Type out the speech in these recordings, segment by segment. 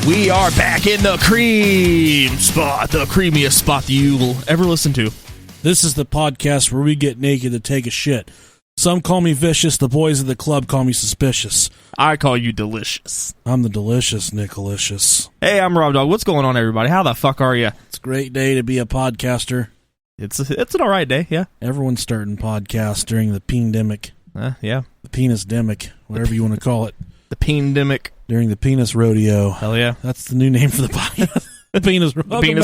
We are back in the cream spot, the creamiest spot that you will ever listen to. This is the podcast where we get naked to take a shit. Some call me vicious. The boys at the club call me suspicious. I call you delicious. I'm the delicious Nicolicious. Hey, I'm Rob Dog. What's going on, everybody? How the fuck are you? It's a great day to be a podcaster. It's an all right day, yeah. Everyone's starting podcasts during the pandemic. Yeah. The penis-demic, whatever you want to call it. The pandemic. During the penis rodeo. Hell yeah. That's the new name for the podcast. The penis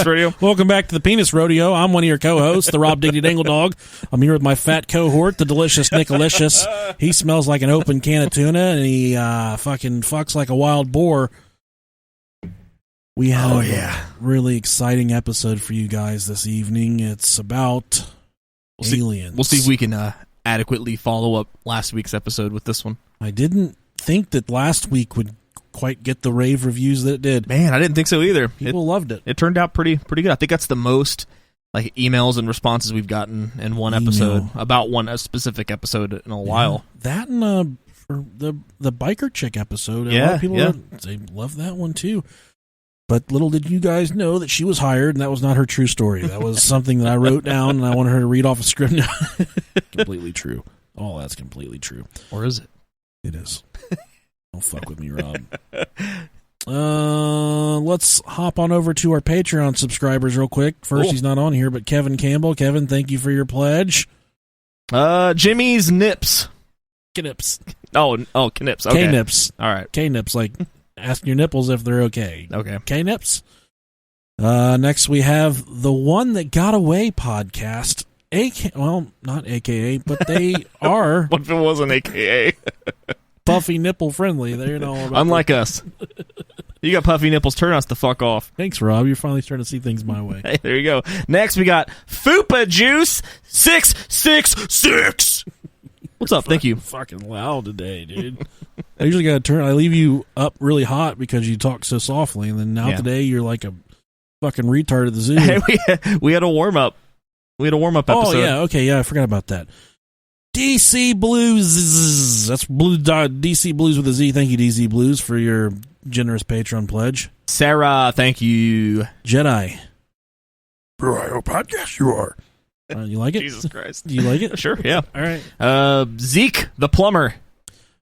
rodeo. Welcome back to the penis rodeo. I'm one of your co-hosts, the Rob Diggity Dangle Dog. I'm here with my fat cohort, the delicious Nicolicious. He smells like an open can of tuna, and he fucking fucks like a wild boar. We have a really exciting episode for you guys this evening. It's about aliens. We'll see if we can adequately follow up last week's episode with this one. I didn't think that last week would quite get the rave reviews that it did. Man, I didn't think so either. People loved it. It turned out pretty good. I think that's the most like emails and responses we've gotten in one episode about a specific episode in a while. That and for the biker chick episode, a lot of people they love that one too. But little did you guys know that she was hired, and that was not her true story. That was something that I wrote down, and I wanted her to read off a script. Completely true. Oh, that's completely true. Or is it? It is. Don't fuck with me, Rob. Let's hop on over to our Patreon subscribers real quick. First, He's not on here, but Kevin Campbell. Kevin, thank you for your pledge. Jimmy's Nips. Knips. Oh, Knips. Okay. K-Nips. All right. K-Nips, like ask your nipples if they're okay. Okay. K-Nips. Next, we have the One That Got Away podcast. Not AKA, but they are. What if it wasn't AKA? Puffy nipple friendly. They're all about unlike us. You got puffy nipples. Turn us the fuck off. Thanks, Rob. You're finally starting to see things my way. Hey, there you go. Next, we got Fupa Juice 666. What's up? Thank you. Fucking loud today, dude. I usually got to I leave you up really hot because you talk so softly, and then today you're like a fucking retard at the zoo. Hey, we had a warm up. We had a warm up episode. Oh yeah, okay, yeah, I forgot about that. DC Blues. That's DC Blues with a Z. Thank you, DC Blues, for your generous Patreon pledge. Sarah, thank you. Jedi. BetterHelp podcast, you are. You like it? Jesus Christ. Do you like it? Sure, yeah. All right. Zeke, the plumber.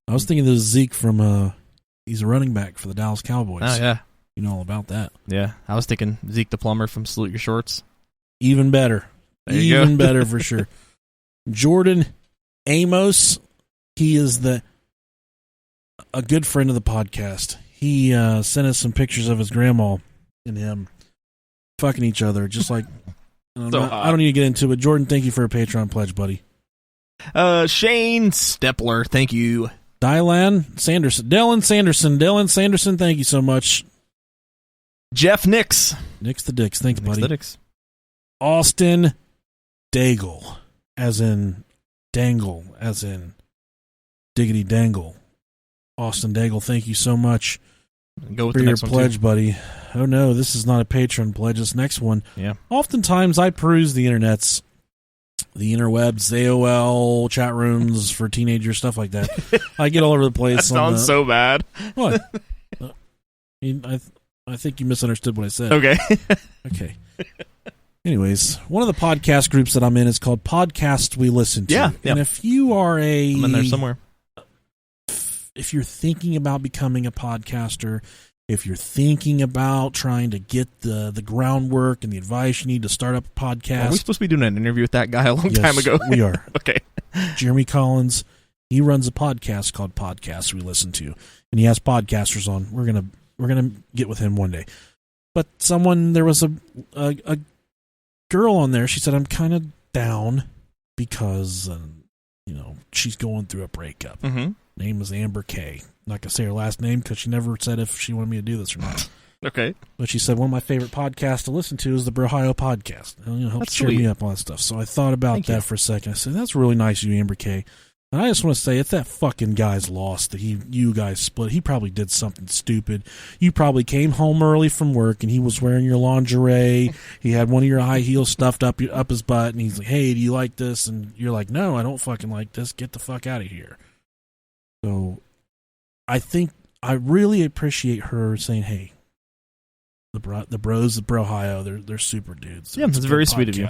I was thinking this is Zeke from, he's a running back for the Dallas Cowboys. Oh, yeah. You know all about that. Yeah, I was thinking Zeke, the plumber from Salute Your Shorts. Even better. Even better for sure. Jordan Amos, he is a good friend of the podcast. He sent us some pictures of his grandma and him fucking each other, just like I don't need to get into it. Jordan, thank you for a Patreon pledge, buddy. Shane Stepler, thank you. Dylan Sanderson, thank you so much. Jeff Nix the Dicks, thanks, buddy. The Dicks. Austin Daigle, as in Dangle, as in Diggity Dangle. Austin Daigle, thank you so much for your pledge, buddy. Oh no, this is not a Patreon pledge. This next one. Yeah. Oftentimes I peruse the interwebs, AOL, chat rooms for teenagers, stuff like that. I get all over the place. That sounds so bad. What? I think you misunderstood what I said. Okay. Okay. Anyways, one of the podcast groups that I'm in is called Podcasts We Listen to. Yeah. And if you are I'm in there somewhere. If you're thinking about becoming a podcaster, if you're thinking about trying to get the groundwork and the advice you need to start up a podcast. Are we supposed to be doing an interview with that guy a long time ago? We are. Okay. Jeremy Collins, he runs a podcast called Podcasts We Listen to, and he has podcasters on. We're gonna get with him one day. But there was a girl on there. She said, I'm kind of down because she's going through a breakup. Mm-hmm. Name is Amber K. I'm not gonna say her last name because she never said if she wanted me to do this or not. Okay. But she said one of my favorite podcasts to listen to is the Brohio podcast. It helps cheer me up on that stuff. So I thought about that for a second. I said, that's really nice of you, Amber K. And I just want to say, it's that fucking guy's loss that you guys split. He probably did something stupid. You probably came home early from work and he was wearing your lingerie. He had one of your high heels stuffed up his butt, and he's like, hey, do you like this? And you're like, no, I don't fucking like this. Get the fuck out of here. So I think I really appreciate her saying, hey, the bros of Brohio. They're super dudes. Yeah, it's very sweet of you.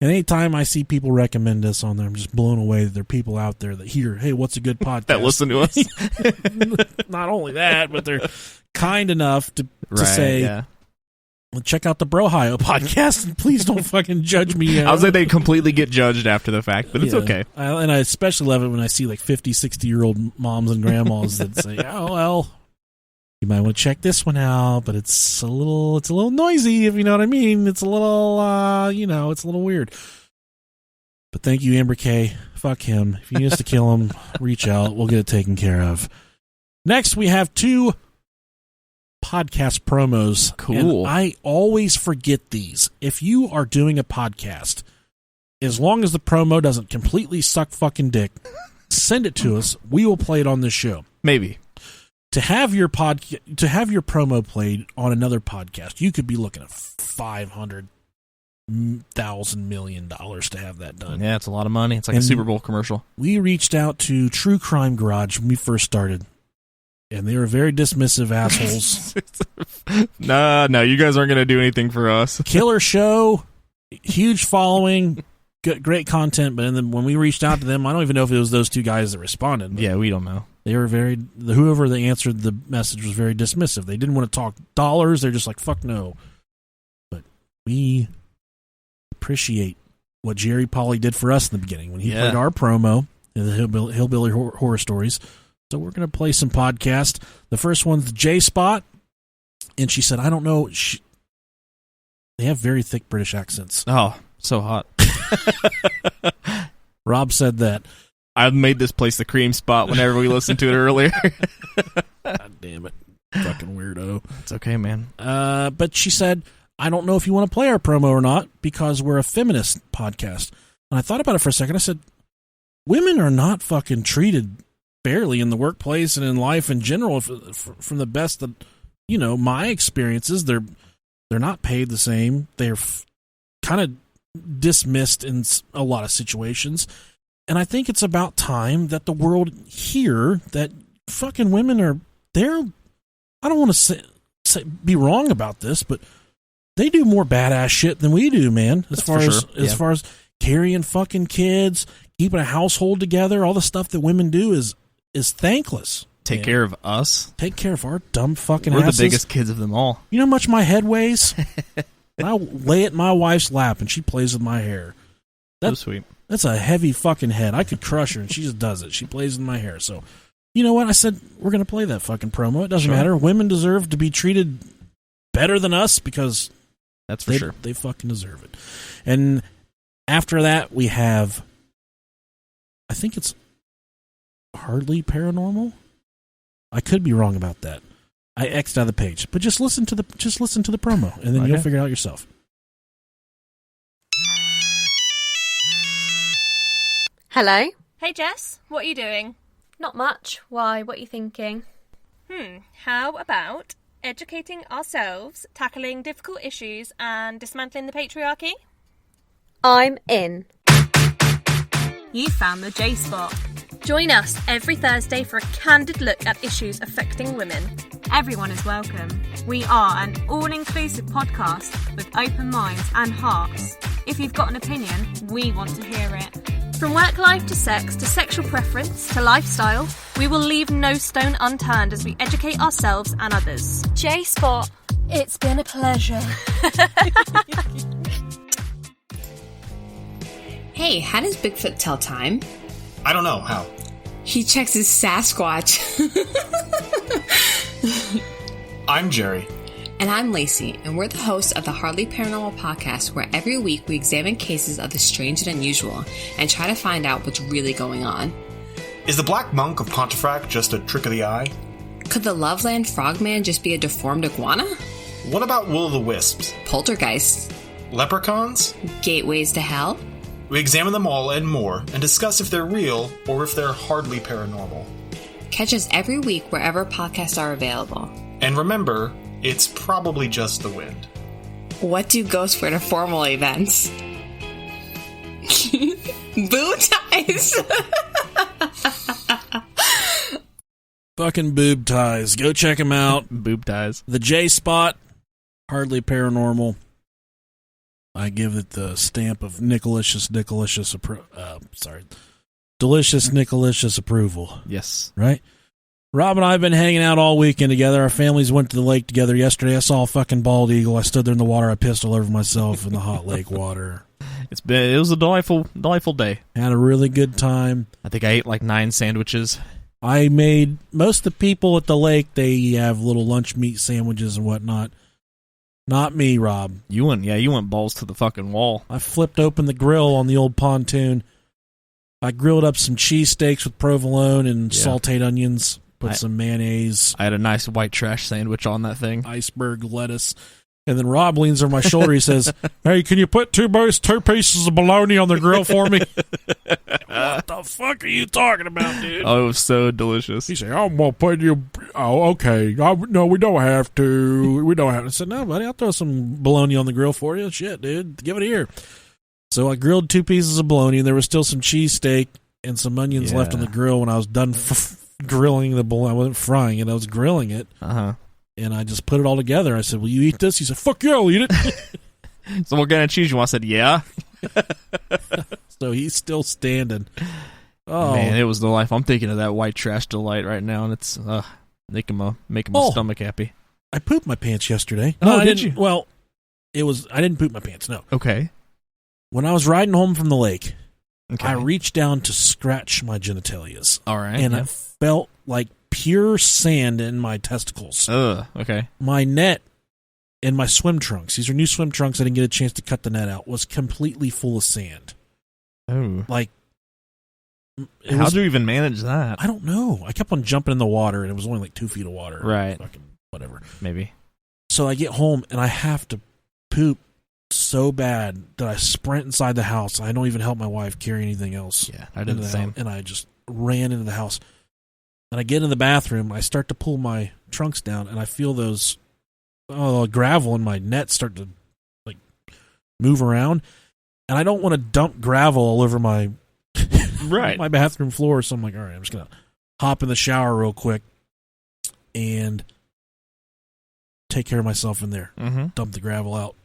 And anytime I see people recommend us on there, I'm just blown away that there are people out there that hear, hey, what's a good podcast? That listen to us. Not only that, but they're kind enough to say, well, check out the Brohio podcast and please don't fucking judge me. I was like, they completely get judged after the fact, but it's okay. And I especially love it when I see like 50, 60-year-old moms and grandmas that say, oh, well, you might want to check this one out, but it's a little noisy, if you know what I mean. It's a little, it's a little weird. But thank you, Amber K. Fuck him. If you need us to kill him, reach out. We'll get it taken care of. Next, we have 2 podcast promos. Cool. And I always forget these. If you are doing a podcast, as long as the promo doesn't completely suck fucking dick, send it to us. We will play it on this show. Maybe. To have your promo played on another podcast, you could be looking at $500,000 million to have that done. Yeah, it's a lot of money. It's like a Super Bowl commercial. We reached out to True Crime Garage when we first started, and they were very dismissive assholes. No, you guys aren't going to do anything for us. Killer show, huge following, great content, but then when we reached out to them, I don't even know if it was those 2 guys that responded. Yeah, we don't know. They were whoever they answered the message was very dismissive. They didn't want to talk dollars. They're just like, fuck no. But we appreciate what Jerry Pauly did for us in the beginning when he played our promo in the Hillbilly Horror Stories. So we're going to play some podcasts. The first one's the J Spot. And she said, I don't know. They have very thick British accents. Oh, so hot. Rob said that. I've made this place the cream spot whenever we listened to it earlier. God damn it. Fucking weirdo. It's okay, man. But she said, I don't know if you want to play our promo or not because we're a feminist podcast. And I thought about it for a second. I said, women are not fucking treated fairly in the workplace and in life in general. From the best that, my experiences, they're not paid the same. They're kind of dismissed in a lot of situations. And I think it's about time that the world hear that fucking women I don't want to be wrong about this, but they do more badass shit than we do, man. As far as carrying fucking kids, keeping a household together, all the stuff that women do is thankless. Take care of us. Take care of our dumb fucking asses. We're the biggest kids of them all. You know how much my head weighs? I lay it in my wife's lap and she plays with my hair. That's so sweet. That's a heavy fucking head. I could crush her, and she just does it. She plays in my hair. So, you know what? I said, we're going to play that fucking promo. It doesn't matter. Women deserve to be treated better than us because that's for sure. They fucking deserve it. And after that, we have, I think it's Hardly Paranormal. I could be wrong about that. I X'd out of the page, but just listen to the promo, and then you'll figure it out yourself. Hello. Hey Jess, what are you doing? Not much. Why? What are you thinking? How about educating ourselves, tackling difficult issues, and dismantling the patriarchy? I'm in. You found the J-Spot. Join us every Thursday for a candid look at issues affecting women. Everyone is welcome. We are an all-inclusive podcast with open minds and hearts. If you've got an opinion, we want to hear it. From work life to sex to sexual preference to lifestyle, we will leave no stone unturned as we educate ourselves and others. J-Spot, it's been a pleasure. Hey, how does Bigfoot tell time? I don't know. How? He checks his Sasquatch. I'm Jerry. And I'm Lacey, and we're the hosts of the Hardly Paranormal podcast, where every week we examine cases of the strange and unusual and try to find out what's really going on. Is the Black Monk of Pontefract just a trick of the eye? Could the Loveland Frogman just be a deformed iguana? What about Will-o'-the-Wisps? Poltergeists? Leprechauns? Gateways to hell? We examine them all and more, and discuss if they're real or if they're hardly paranormal. Catch us every week wherever podcasts are available. And remember, it's probably just the wind. What do ghosts wear to formal events? Boob ties! Fucking boob ties. Go check them out. Boob ties. The J-Spot, Hardly Paranormal. I give it the stamp of delicious Nicolicious approval. Yes. Right? Rob and I have been hanging out all weekend together. Our families went to the lake together yesterday. I saw a fucking bald eagle. I stood there in the water. I pissed all over myself in the hot lake water. It was a delightful day. Had a really good time. I think I ate like 9 sandwiches. I made most of the people at the lake, they have little lunch meat sandwiches and whatnot. Not me, Rob. You went balls to the fucking wall. I flipped open the grill on the old pontoon. I grilled up some cheesesteaks with provolone and sauteed onions. Put some mayonnaise. I had a nice white trash sandwich on that thing. Iceberg lettuce. And then Rob leans over my shoulder. He says, "Hey, can you put two pieces of bologna on the grill for me?" What the fuck are you talking about, dude? Oh, it was so delicious. He said, "I'm gonna put you." Oh, okay. No, we don't have to. We don't have to. I said, "No, buddy, I'll throw some bologna on the grill for you." Shit, dude, give it here. So I grilled 2 pieces of bologna, and there was still some cheesesteak and some onions left on the grill when I was done grilling the bologna. I wasn't frying it; I was grilling it. And I just put it all together. I said, "Will you eat this?" He said, "Fuck yeah, I'll eat it." So what kind of cheese you want? I said, "Yeah." So he's still standing. Oh man, it was the life. I'm thinking of that white trash delight right now, and it's making my stomach happy. I pooped my pants yesterday. No, did you? Well, I didn't poop my pants. No. Okay. When I was riding home from the lake, okay. I reached down to scratch my genitalias. All right, and I felt like pure sand in my testicles. Okay. My net and my swim trunks, these are new swim trunks, I didn't get a chance to cut the net out, was completely full of sand. Oh. Like, how do you even manage that? I don't know. I kept on jumping in the water, and it was only like 2 feet of water. Right. Fucking whatever. Maybe. So I get home, and I have to poop so bad that I sprint inside the house. I don't even help my wife carry anything else. Yeah, I did the same. And I just ran into the house. And I get in the bathroom, I start to pull my trunks down, and I feel those gravel in my net start to like move around. And I don't want to dump gravel all over my my bathroom floor. So I'm like, all right, I'm just going to hop in the shower real quick and take care of myself in there. Mm-hmm. Dump the gravel out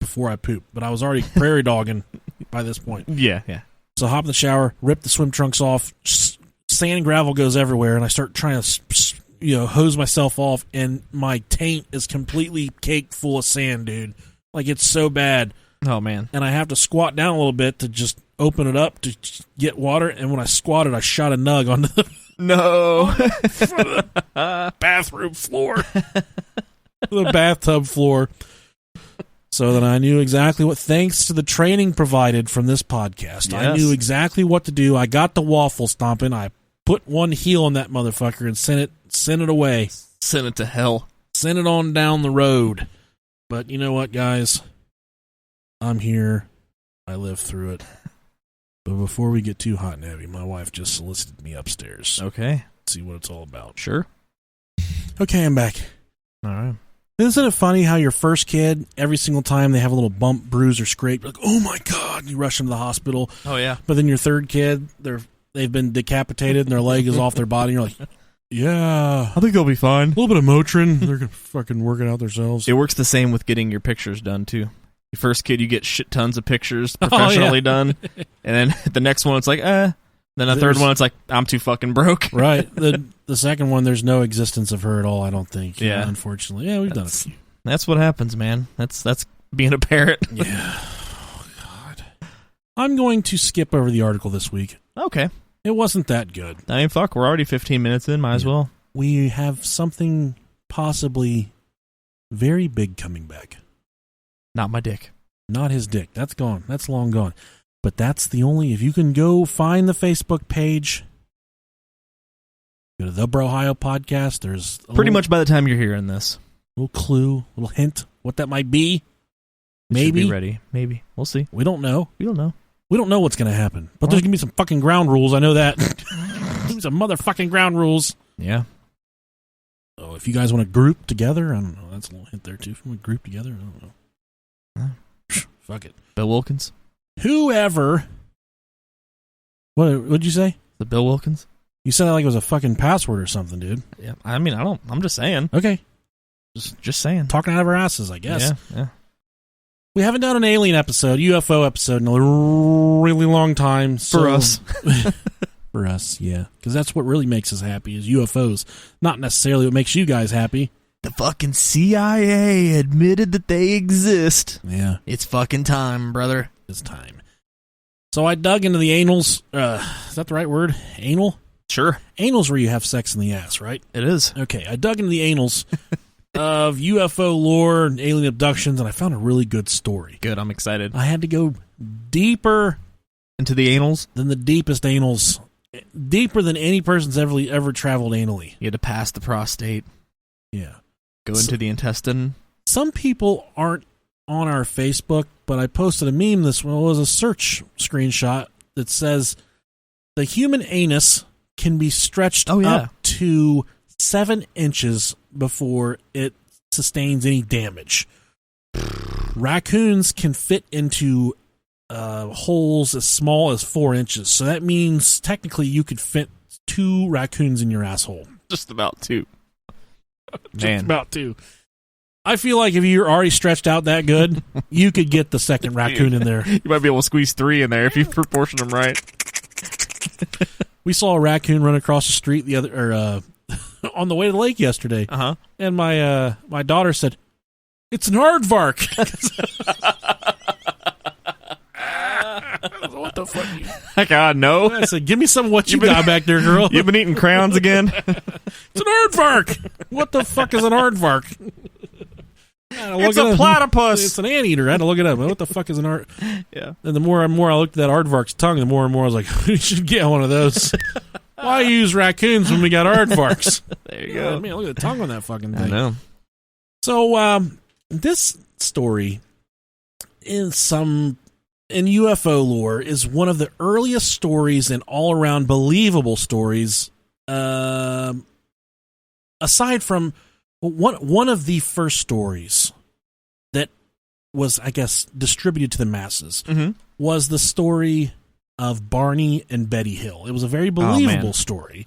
before I poop. But I was already prairie dogging by this point. Yeah. So I hop in the shower, rip the swim trunks off, sand and gravel goes everywhere, and I start trying to, hose myself off, and my taint is completely caked full of sand, dude. Like, it's so bad. Oh, man. And I have to squat down a little bit to just open it up to get water, and when I squatted, I shot a nug onto the bathroom floor. The bathtub floor. So then I knew exactly thanks to the training provided from this podcast, yes. I knew exactly what to do. I got the waffle stomping. I put one heel on that motherfucker and sent it away. Send it to hell. Send it on down the road. But you know what, guys? I'm here. I lived through it. But before we get too hot and heavy, my wife just solicited me upstairs. Okay. See what it's all about. Sure. Okay, I'm back. All right. Isn't it funny how your first kid, every single time they have a little bump, bruise, or scrape, you're like, oh my God, you rush them to the hospital. Oh, yeah. But then your third kid, they've been decapitated and their leg is off their body, and you're like, yeah. I think they'll be fine. A little bit of Motrin. They're going to fucking work it out themselves. It works the same with getting your pictures done, too. Your first kid, you get shit tons of pictures professionally done. And then the next one, it's like, Then the third one, it's like, I'm too fucking broke. Right. The second one, there's no existence of her at all, I don't think. Yeah. Unfortunately. Yeah, we've done a few. That's what happens, man. That's being a parent. Yeah. Oh, God. I'm going to skip over the article this week. Okay. It wasn't that good. I mean, fuck, we're already 15 minutes in. Might as well. We have something possibly very big coming back. Not my dick. Not his dick. That's gone. That's long gone. But that's the only... If you can go find the Facebook page, go to the Brohio Podcast. There's pretty much by the time you're hearing this. Little clue, little hint what that might be. Maybe. Should be ready. Maybe. We'll see. We don't know. We don't know. We don't know what's going to happen. But there's going to be some fucking ground rules. I know that. Some motherfucking ground rules. Yeah. So if you guys want to group together, I don't know. That's a little hint there, too. If you want to group together, I don't know. Fuck it. Bill Wilkins? Whoever. What'd you say? The Bill Wilkins? You said that like it was a fucking password or something, dude. Yeah. I mean, I'm just saying. Okay. Just saying. Talking out of our asses, I guess. Yeah. We haven't done an alien episode, UFO episode, in a really long time. For us. For us, yeah. Because that's what really makes us happy is UFOs. Not necessarily what makes you guys happy. The fucking CIA admitted that they exist. Yeah. It's fucking time, brother. It's time. So I dug into the anals. Is that the right word? Anal? Sure. Anal's where you have sex in the ass, right? It is. Okay, I dug into the anals of UFO lore and alien abductions, and I found a really good story. Good, I'm excited. I had to go deeper into the anals than the deepest anals. Deeper than any person's ever traveled anally. You had to pass the prostate. Yeah. Go into the intestine. Some people aren't on our Facebook, but I posted a meme. This one was a search screenshot that says the human anus can be stretched up to 7 inches before it sustains any damage. Raccoons can fit into holes as small as 4 inches. So that means technically you could fit 2 raccoons in your asshole. Just about 2. Just about 2. I feel like if you're already stretched out that good, you could get the second raccoon in there. You might be able to squeeze 3 in there if you proportion them right. We saw a raccoon run across the street on the way to the lake yesterday. Uh-huh. And my daughter said, "It's an aardvark." What the fuck? God, no. I said, "Give me some of what you got back there, girl." You've been eating crowns again? It's an aardvark. What the fuck is an aardvark? It's a platypus. It's an anteater. I had to look it up. What the fuck is an aard? Yeah. And the more and more I looked at that aardvark's tongue, the more and more I was like, we should get one of those. Why use raccoons when we got aardvarks? There you go. Man, look at the tongue on that fucking thing. I know. So, this story in UFO lore is one of the earliest stories and all-around believable stories, aside from one of the first stories that was, I guess, distributed to the masses was the story of Barney and Betty Hill. It was a very believable story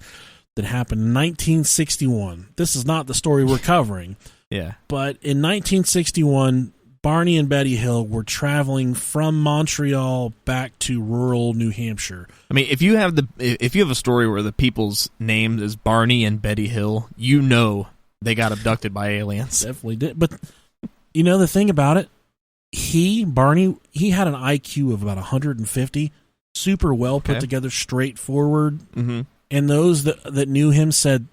that happened in 1961. This is not the story we're covering. Yeah. But in 1961, Barney and Betty Hill were traveling from Montreal back to rural New Hampshire. I mean, if you have a story where the people's name is Barney and Betty Hill, you know they got abducted by aliens. Definitely did. But you know the thing about it? Barney had an IQ of about 150, super well put together, straightforward. Mm-hmm. And those that knew him said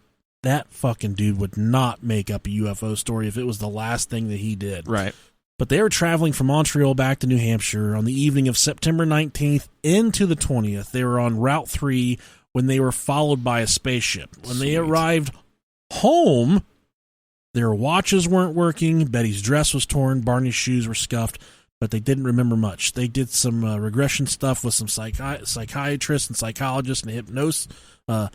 that fucking dude would not make up a UFO story if it was the last thing that he did. Right. But they were traveling from Montreal back to New Hampshire on the evening of September 19th into the 20th. They were on Route 3 when they were followed by a spaceship. When they arrived home, their watches weren't working, Betty's dress was torn, Barney's shoes were scuffed, but they didn't remember much. They did some regression stuff with some psychiatrists and psychologists and hypnotists. So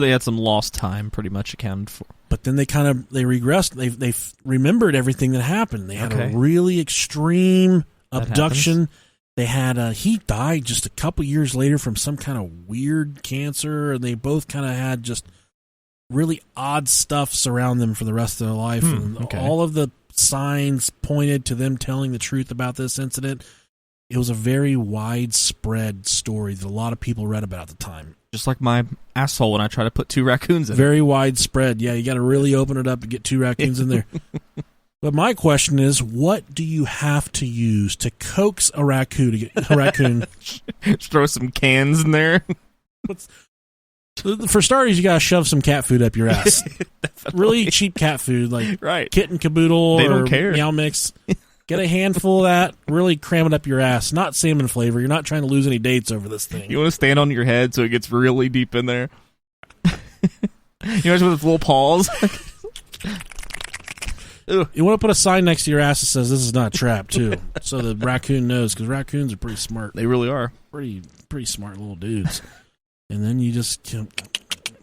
they had some lost time pretty much accounted for. But then they regressed. They remembered everything that happened. They had a really extreme abduction. They had he died just a couple years later from some kind of weird cancer, and they both kind of had just really odd stuff surround them for the rest of their life. All of the signs pointed to them telling the truth about this incident. It was a very widespread story that a lot of people read about at the time. Just like my asshole when I try to put 2 raccoons in. Very widespread. Yeah, you got to really open it up and get 2 raccoons in there. But my question is, what do you have to use to coax a raccoon to get a raccoon? Throw some cans in there. For starters, you got to shove some cat food up your ass. Really cheap cat food, like Kitten Caboodle or Meow Mix. Get a handful of that, really cram it up your ass. Not salmon flavor. You're not trying to lose any dates over this thing. You want to stand on your head so it gets really deep in there. You know, with its little paws. You want to put a sign next to your ass that says this is not a trap, too. So the raccoon knows, because raccoons are pretty smart. They really are. Pretty smart little dudes. And then you just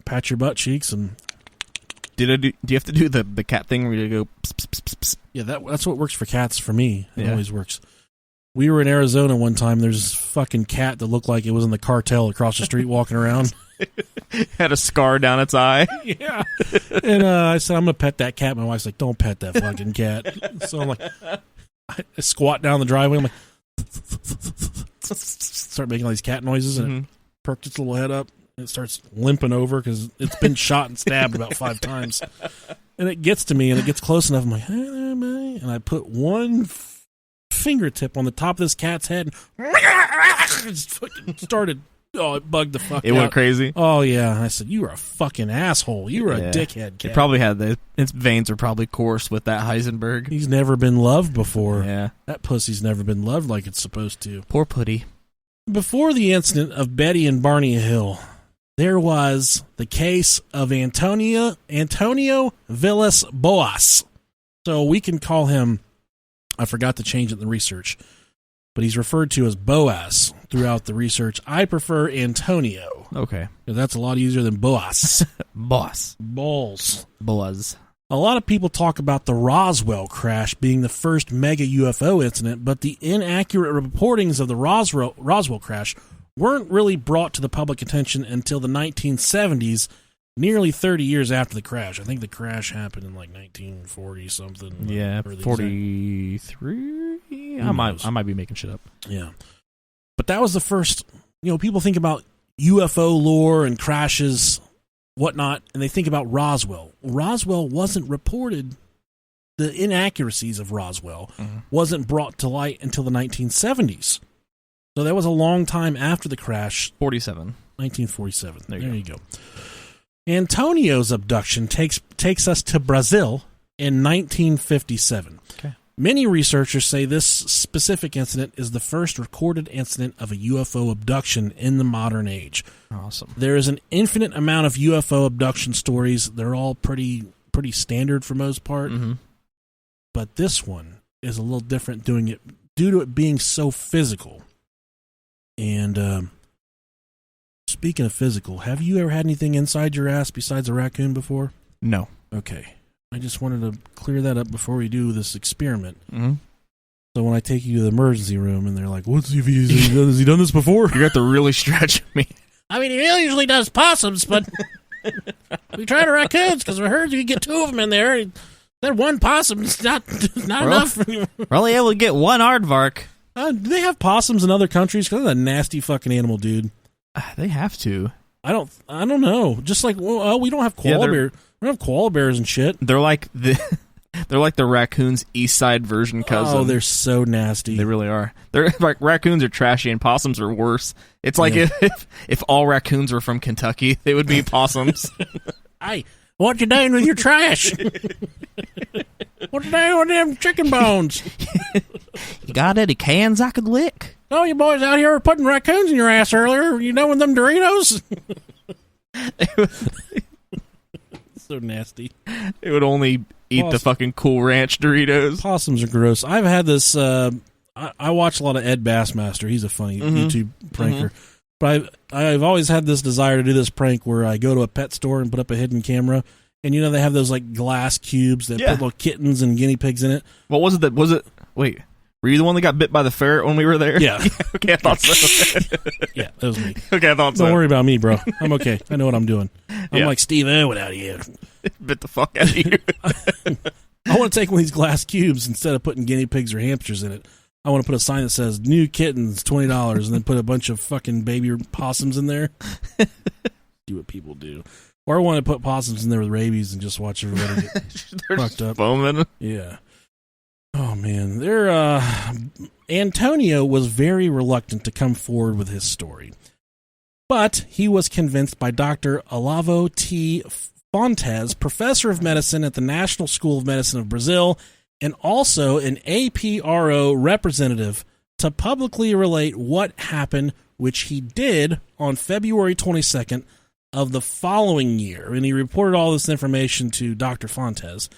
pat your butt cheeks and... Do you have to do the cat thing where you go... Pss, pss, pss, pss? Yeah, that's what works for cats for me. It always works. We were in Arizona one time. There's this fucking cat that looked like it was in the cartel across the street walking around. Had a scar down its eye. Yeah. And I said, I'm going to pet that cat. My wife's like, don't pet that fucking cat. So I'm like, I squat down the driveway. I'm like, start making all these cat noises, and it perked its little head up. And it starts limping over because it's been shot and stabbed about 5 times. And it gets to me, and it gets close enough. I'm like, hey there, man. And I put one fingertip on the top of this cat's head, and just fucking started. Oh, it bugged the fuck out. It went crazy. Oh, yeah. And I said, you are a fucking asshole. You were a dickhead cat. It probably had its veins are probably coarse with that Heisenberg. He's never been loved before. Yeah. That pussy's never been loved like it's supposed to. Poor Putty. Before the incident of Betty and Barney Hill, there was the case of Antonio Vilas Boas. So we can call him, I forgot to change it in the research, but he's referred to as Boas throughout the research. I prefer Antonio. Okay. Because that's a lot easier than Boas. Boss. Balls. Boas. A lot of people talk about the Roswell crash being the first mega UFO incident, but the inaccurate reportings of the Roswell crash weren't really brought to the public attention until the 1970s, nearly 30 years after the crash. I think the crash happened in like 1940-something. Yeah, 43? I might be making shit up. Yeah. But that was the first, people think about UFO lore and crashes, whatnot, and they think about Roswell. Roswell wasn't reported. The inaccuracies of Roswell wasn't brought to light until the 1970s. So that was a long time after the crash. 1947. There you go. Antonio's abduction takes us to Brazil in 1957. Okay. Many researchers say this specific incident is the first recorded incident of a UFO abduction in the modern age. Awesome. There is an infinite amount of UFO abduction stories. They're all pretty standard for most part. Mm-hmm. But this one is a little different due to it being so physical. And speaking of physical, have you ever had anything inside your ass besides a raccoon before? No. Okay. I just wanted to clear that up before we do this experiment. Mm-hmm. So when I take you to the emergency room and they're like, has he done this before? You got to really stretch me. I mean, he usually does possums, but we tried raccoons because we heard you could get 2 of them in there. That one possum is not enough. We're only able to get one aardvark. Do they have possums in other countries? Because they're a nasty fucking animal, dude. They have to. I don't know. Just like, we don't have koala bears. We don't have koala bears and shit. They're like the raccoon's East Side version cousin. Oh, they're so nasty. They really are. They're like, raccoons are trashy and possums are worse. It's like if all raccoons were from Kentucky, they would be possums. Hey, what you doing with your trash? What you doing with them chicken bones? You got any cans I could lick? Oh, you boys out here were putting raccoons in your ass earlier. You know with them Doritos? So nasty. It would only eat the fucking Cool Ranch Doritos. Possums are gross. I've had this. I watch a lot of Ed Bassmaster. He's a funny YouTube pranker. But I've always had this desire to do this prank where I go to a pet store and put up a hidden camera. And they have those like glass cubes that put little kittens and guinea pigs in it. What was it? Wait. Were you the one that got bit by the ferret when we were there? Yeah. Okay, I thought so. Yeah, that was me. Okay, I thought so. Don't worry about me, bro. I'm okay. I know what I'm doing. I'm like Steve Irwin out of here. Bit the fuck out of you. I want to take one of these glass cubes instead of putting guinea pigs or hamsters in it. I want to put a sign that says new kittens, $20, and then put a bunch of fucking baby possums in there. Do what people do. Or I want to put possums in there with rabies and just watch everybody get fucked up. Foaming. Yeah. Oh, man. Antonio was very reluctant to come forward with his story. But he was convinced by Dr. Olavo T. Fontes, professor of medicine at the National School of Medicine of Brazil, and also an APRO representative, to publicly relate what happened, which he did on February 22nd of the following year. And he reported all this information to Dr. Fontes.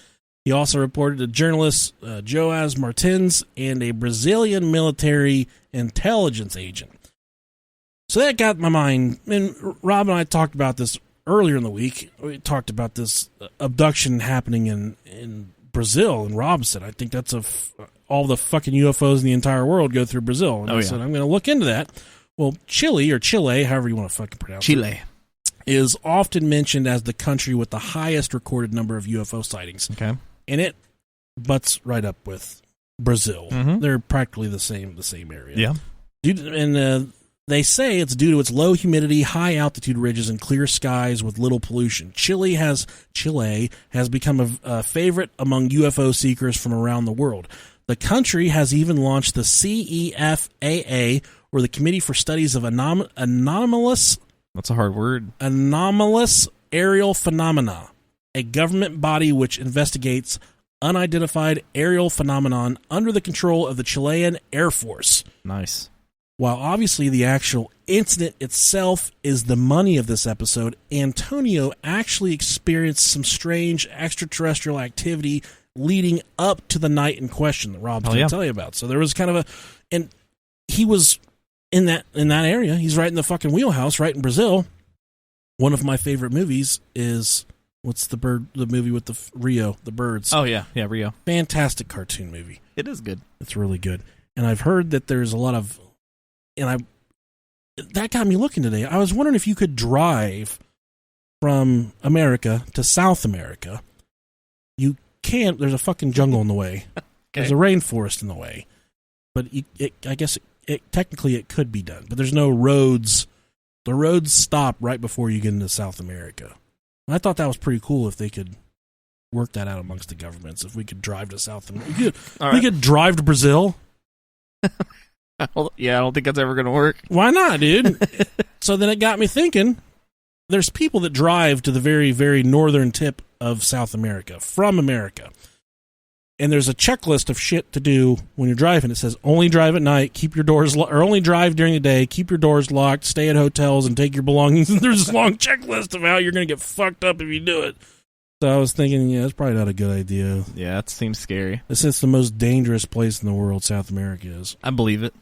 He also reported to journalists Joás Martins and a Brazilian military intelligence agent. So that got my mind, and Rob and I talked about this earlier in the week. We talked about this abduction happening in Brazil, and Rob said, I think that's all the fucking UFOs in the entire world go through Brazil. And I said, I'm going to look into that. Well, Chile, however you want to fucking pronounce it. is often mentioned as the country with the highest recorded number of UFO sightings. Okay. And it butts right up with Brazil. Mm-hmm. They're practically the same area. Yeah. And they say it's due to its low humidity, high altitude ridges, and clear skies with little pollution. Chile has become a favorite among UFO seekers from around the world. The country has even launched the CEFAA, or the Committee for Studies of Anomalous. That's a hard word. Anomalous aerial phenomena, a government body which investigates unidentified aerial phenomenon under the control of the Chilean Air Force. Nice. While obviously the actual incident itself is the money of this episode, Antonio actually experienced some strange extraterrestrial activity leading up to the night in question that Rob's going to tell you about. So there was kind of and he was in that area. He's right in the fucking wheelhouse, right in Brazil. One of my favorite movies is, what's the movie with the Rio, the birds? Oh, yeah, Rio. Fantastic cartoon movie. It is good. It's really good. And I've heard that there's a lot of, that got me looking today. I was wondering if you could drive from America to South America. You can't. There's a fucking jungle in the way. Okay. There's a rainforest in the way. But I guess technically it could be done. But there's no roads. The roads stop right before you get into South America. And I thought that was pretty cool if they could work that out amongst the governments. If we could drive to South America. We could drive to Brazil. Yeah, I don't think that's ever going to work. Why not, dude? So then it got me thinking, there's people that drive to the very, very northern tip of South America, from America. And there's a checklist of shit to do when you're driving. It says, only drive at night, keep your doors or only drive during the day, keep your doors locked, stay at hotels, and take your belongings. And there's this long checklist of how you're going to get fucked up if you do it. So I was thinking, yeah, that's probably not a good idea. Yeah, that seems scary. It's the most dangerous place in the world, South America is. I believe it.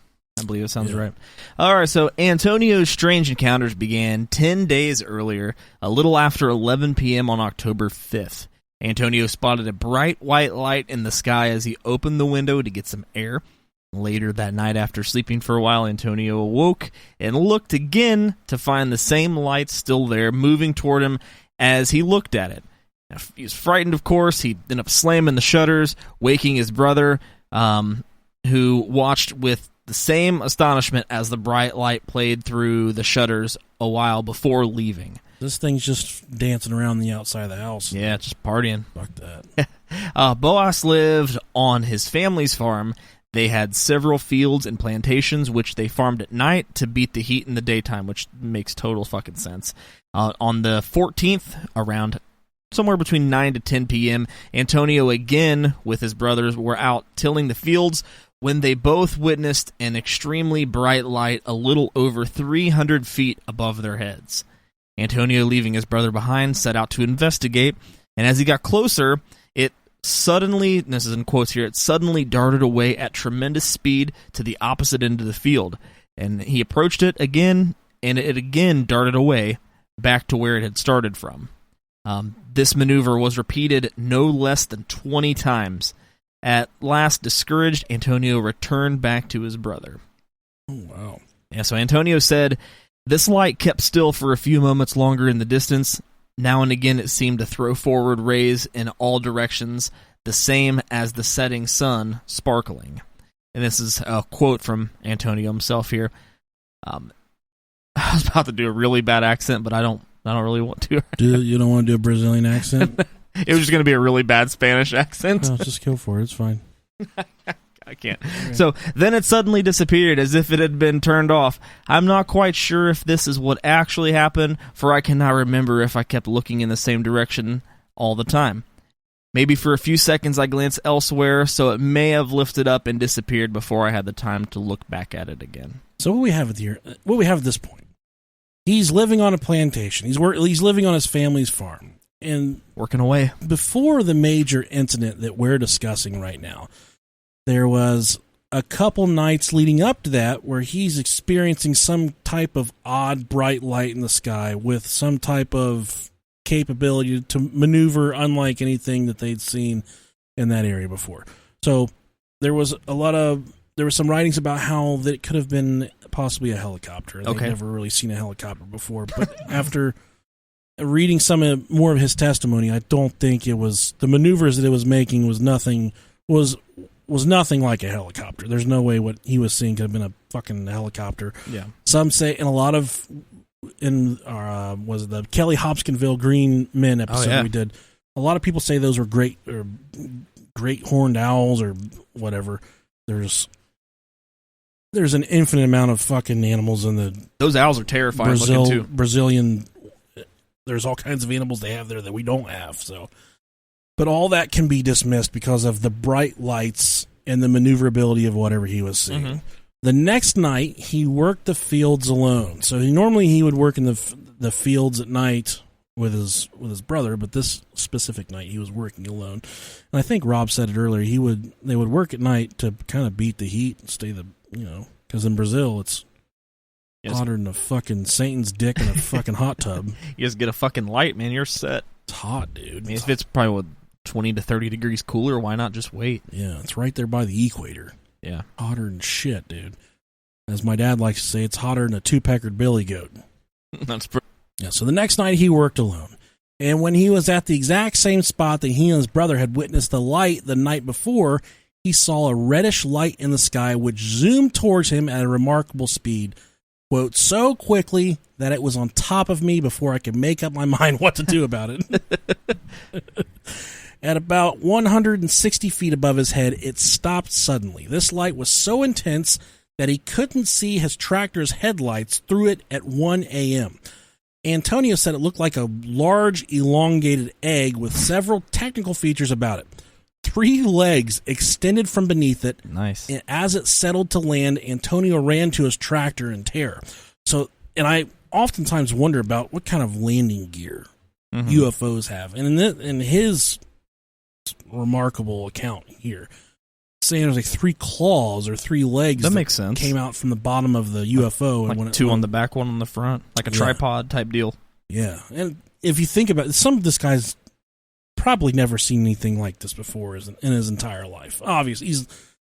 Sounds right. All right, so Antonio's strange encounters began 10 days earlier, a little after 11 p.m. on October 5th. Antonio spotted a bright white light in the sky as he opened the window to get some air. Later that night, after sleeping for a while, Antonio awoke and looked again to find the same light still there, moving toward him as he looked at it. Now, he was frightened, of course. He ended up slamming the shutters, waking his brother, who watched with the same astonishment as the bright light played through the shutters a while before leaving. This thing's just dancing around the outside of the house. Yeah, just partying. Fuck that. Boas lived on his family's farm. They had several fields and plantations, which they farmed at night to beat the heat in the daytime, which makes total fucking sense. On the 14th, around somewhere between 9 to 10 p.m., Antonio again with his brothers were out tilling the fields when they both witnessed an extremely bright light a little over 300 feet above their heads. Antonio, leaving his brother behind, set out to investigate, and as he got closer, it suddenly, this is in quotes here, it suddenly darted away at tremendous speed to the opposite end of the field. And he approached it again, and it again darted away back to where it had started from. This maneuver was repeated no less than 20 times. At last, discouraged, Antonio returned back to his brother. Oh, wow. Yeah, so Antonio said, this light kept still for a few moments longer in the distance. Now and again it seemed to throw forward rays in all directions, the same as the setting sun sparkling. And this is a quote from Antonio himself here. I was about to do a really bad accent, but I don't really want to. You don't want to do a Brazilian accent? It was just going to be a really bad Spanish accent. No, just go for it. It's fine. I can't. Okay. So then it suddenly disappeared as if it had been turned off. I'm not quite sure if this is what actually happened, for I cannot remember if I kept looking in the same direction all the time. Maybe for a few seconds I glanced elsewhere, so it may have lifted up and disappeared before I had the time to look back at it again. So what we have at this point, he's living on a plantation. He's living on his family's farm. And working away. Before the major incident that we're discussing right now, there was a couple nights leading up to that where he's experiencing some type of odd bright light in the sky with some type of capability to maneuver unlike anything that they'd seen in that area before. So there was some writings about how that it could have been possibly a helicopter. They've never really seen a helicopter before, but after reading more of his testimony, I don't think it was the maneuvers that it was making was nothing nothing like a helicopter. There's no way what he was seeing could have been a fucking helicopter. Yeah. Some say, and a lot of was it the Kelly Hopkinsville Green Men episode we did. A lot of people say those were great horned owls or whatever. There's an infinite amount of fucking animals in those owls are terrifying looking too. Brazilian. There's all kinds of animals they have there that we don't have. So, but all that can be dismissed because of the bright lights and the maneuverability of whatever he was seeing. Mm-hmm. The next night, he worked the fields alone. So normally he would work in the fields at night with his brother, but this specific night he was working alone. And I think Rob said it earlier. They would work at night to kind of beat the heat and because in Brazil it's hotter than a fucking Satan's dick in a fucking hot tub. You just get a fucking light, man. You're set. It's hot, dude. I mean, if it's probably 20 to 30 degrees cooler, why not just wait? Yeah, it's right there by the equator. Yeah. Hotter than shit, dude. As my dad likes to say, it's hotter than a two-peckered billy goat. That's pretty. Yeah, so the next night he worked alone. And when he was at the exact same spot that he and his brother had witnessed the light the night before, he saw a reddish light in the sky which zoomed towards him at a remarkable speed. Quote, so quickly that it was on top of me before I could make up my mind what to do about it. At about 160 feet above his head, it stopped suddenly. This light was so intense that he couldn't see his tractor's headlights through it at 1 a.m. Antonio said it looked like a large, elongated egg with several technical features about it. 3 legs extended from beneath it. Nice. And as it settled to land, Antonio ran to his tractor in terror. So, and I oftentimes wonder about what kind of landing gear UFOs have. And in his remarkable account here, saying there's like 3 claws or 3 legs that makes sense. Came out from the bottom of the UFO. Like and 2 on the back, 1 on the front. Like a tripod type deal. Yeah. And if you think about it, some of this guy's probably never seen anything like this before in his entire life. Obviously, it's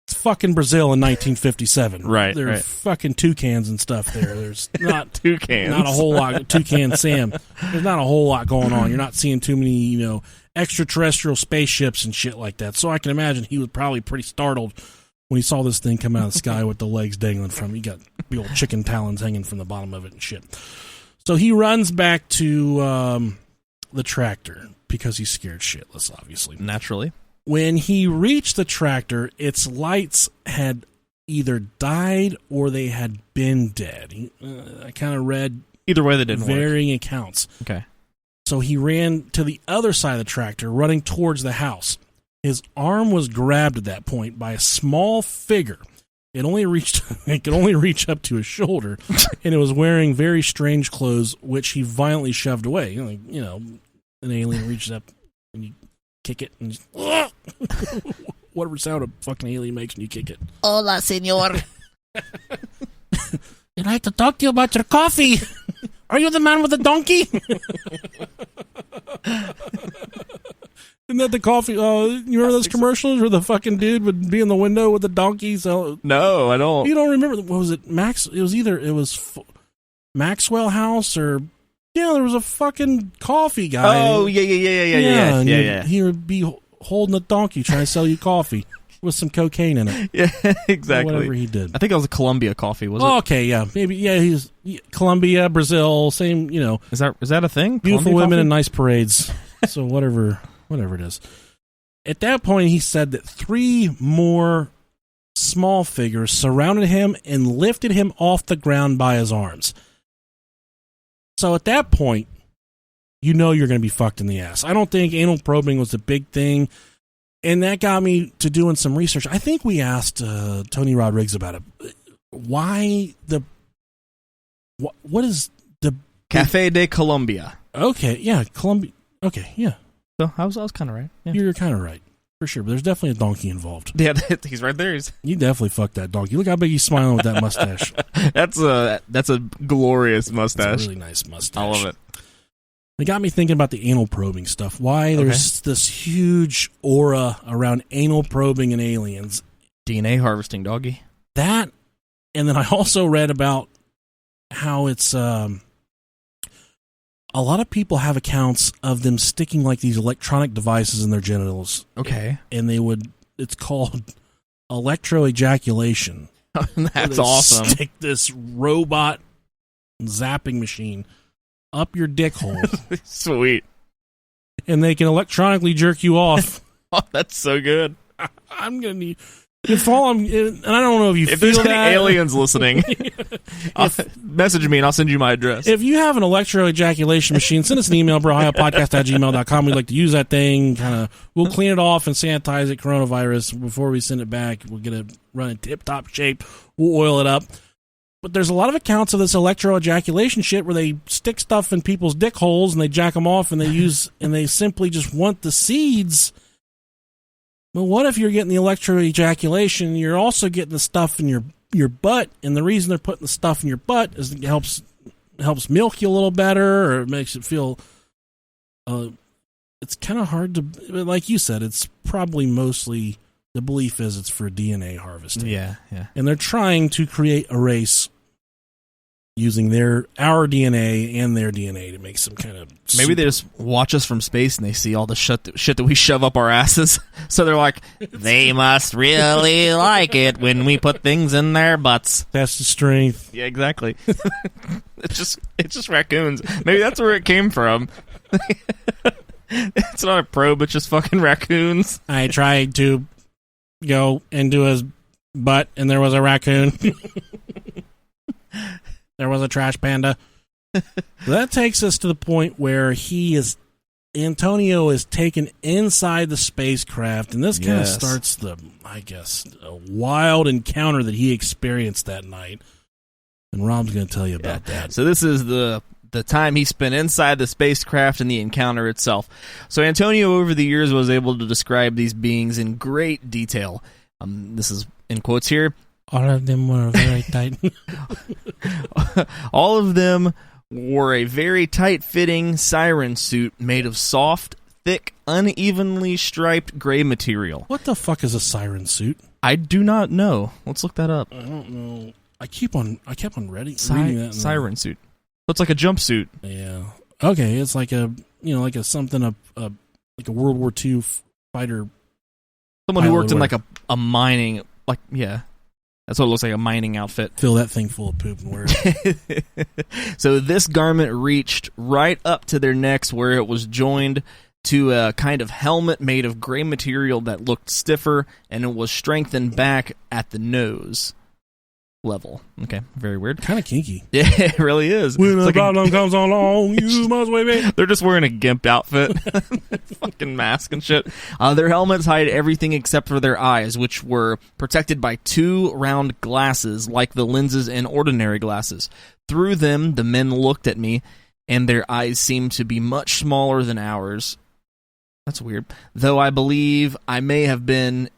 fucking Brazil in 1957. Right. There's fucking toucans and stuff there. There's not toucans. Not a whole lot. Toucan Sam. There's not a whole lot going on. You're not seeing too many, extraterrestrial spaceships and shit like that. So I can imagine he was probably pretty startled when he saw this thing come out of the sky with the legs dangling from it. You got big old chicken talons hanging from the bottom of it and shit. So he runs back to the tractor because he's scared shitless, obviously. Naturally. When he reached the tractor, its lights had either died or they had been dead. I kind of read either way they didn't varying accounts. Okay. So he ran to the other side of the tractor, running towards the house. His arm was grabbed at that point by a small figure. It could only reach up to his shoulder, and it was wearing very strange clothes, which he violently shoved away. An alien reaches up and you kick it, and just, whatever sound a fucking alien makes when you kick it. Hola, senor. I'd like to talk to you about your coffee. Are you the man with the donkey? Isn't that the coffee? You remember those commercials where the fucking dude would be in the window with the donkey? So no, I don't. You don't remember? What was it? It was Maxwell House or there was a fucking coffee guy. Oh yeah. He would be holding a donkey trying to sell you coffee with some cocaine in it. Yeah, exactly. Whatever he did. I think it was a Colombia coffee. Was it? Okay, yeah, maybe. Yeah, he's Colombia, Brazil, same. Is that a thing? Beautiful Colombia women coffee? and nice parades. So whatever it is. At that point, he said that 3 more small figures surrounded him and lifted him off the ground by his arms. So at that point, you're going to be fucked in the ass. I don't think anal probing was the big thing, and that got me to doing some research. I think we asked Tony Rodriguez about it. Why what is the Café de Colombia? Okay, yeah, Colombia. Okay, yeah. So I was kind of right. Yeah. You're kind of right. For sure, but there's definitely a donkey involved. Yeah, he's right there. You definitely fucked that donkey. Look how big he's smiling with that mustache. That's a glorious mustache. It's a really nice mustache. I love it. It got me thinking about the anal probing stuff. Why there's this huge aura around anal probing and aliens. DNA harvesting, doggy. That, and then I also read about how it's a a lot of people have accounts of them sticking like these electronic devices in their genitals. Okay. And it's called electroejaculation. That's awesome. Stick this robot zapping machine up your dick hole. Sweet. And they can electronically jerk you off. Oh, that's so good. I'm going to need... and I don't know if if feel there's that. any aliens listening, message me and I'll send you my address. If you have an electroejaculation machine, send us an email, brohiopodcast@gmail.com. We'd like to use that thing. We'll clean it off and sanitize it, coronavirus, before we send it back. We'll get it run in tip-top shape. We'll oil it up. But there's a lot of accounts of this electroejaculation shit where they stick stuff in people's dick holes and they jack them off and they simply just want the seeds. But what if you're getting the electroejaculation, you're also getting the stuff in your butt, and the reason they're putting the stuff in your butt is it helps milk you a little better, or it makes it feel it's kind of hard to, like you said, it's probably mostly, the belief is it's for DNA harvesting. Yeah. And they're trying to create a race using our DNA and their DNA to make some kind of... Maybe they just watch us from space and they see all the shit that we shove up our asses. So they're like, they must really like it when we put things in their butts. That's the strength. Yeah, exactly. It's just raccoons. Maybe that's where it came from. It's not a probe, it's just fucking raccoons. I tried to go into his butt and there was a raccoon. There was a trash panda. That takes us to the point where Antonio is taken inside the spacecraft, and this kind of starts a wild encounter that he experienced that night. And Rob's going to tell you about that. So this is the time he spent inside the spacecraft and the encounter itself. So Antonio, over the years, was able to describe these beings in great detail. This is in quotes here. All of them were very tight. All of them wore a very tight-fitting siren suit made of soft, thick, unevenly striped gray material. What the fuck is a siren suit? I do not know. Let's look that up. I don't know. I kept on reading that. Siren suit. So it's like a jumpsuit. Yeah. Okay, it's like a something like a World War II fighter. Someone who worked in like a mining, that's what it looks like, a mining outfit. Fill that thing full of poop and wear it. So this garment reached right up to their necks, where it was joined to a kind of helmet made of gray material that looked stiffer, and it was strengthened back at the nose level. Okay, very weird. Kind of kinky. Yeah, it really is. When a problem comes along, you must wave it. They're just wearing a gimp outfit. Fucking mask and shit. Their helmets hide everything except for their eyes, which were protected by two round glasses like the lenses in ordinary glasses. Through them, the men looked at me, and their eyes seemed to be much smaller than ours. That's weird. Though I believe that may have been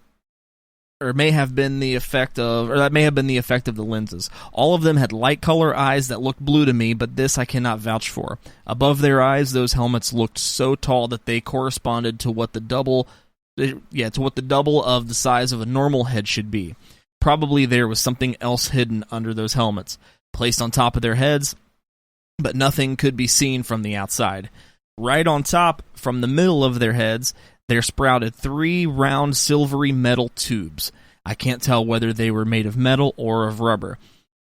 the effect of the lenses. All of them had light color eyes that looked blue to me, but this I cannot vouch for. Above their eyes, those helmets looked so tall that they corresponded to what the double of the size of a normal head should be. Probably there was something else hidden under those helmets, placed on top of their heads, but nothing could be seen from the outside. Right on top, from the middle of their heads, there sprouted 3 round silvery metal tubes. I can't tell whether they were made of metal or of rubber,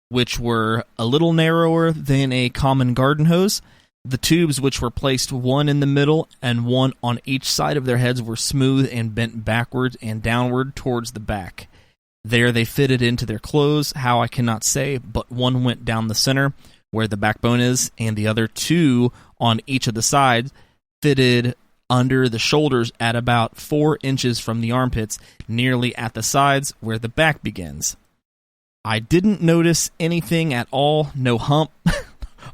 which were a little narrower than a common garden hose. The tubes, which were placed one in the middle and one on each side of their heads, were smooth and bent backwards and downward towards the back. There they fitted into their clothes, how I cannot say, but one went down the center, where the backbone is, and the other 2 on each of the sides fitted under the shoulders at about 4 inches from the armpits, nearly at the sides where the back begins. I didn't notice anything at all, no hump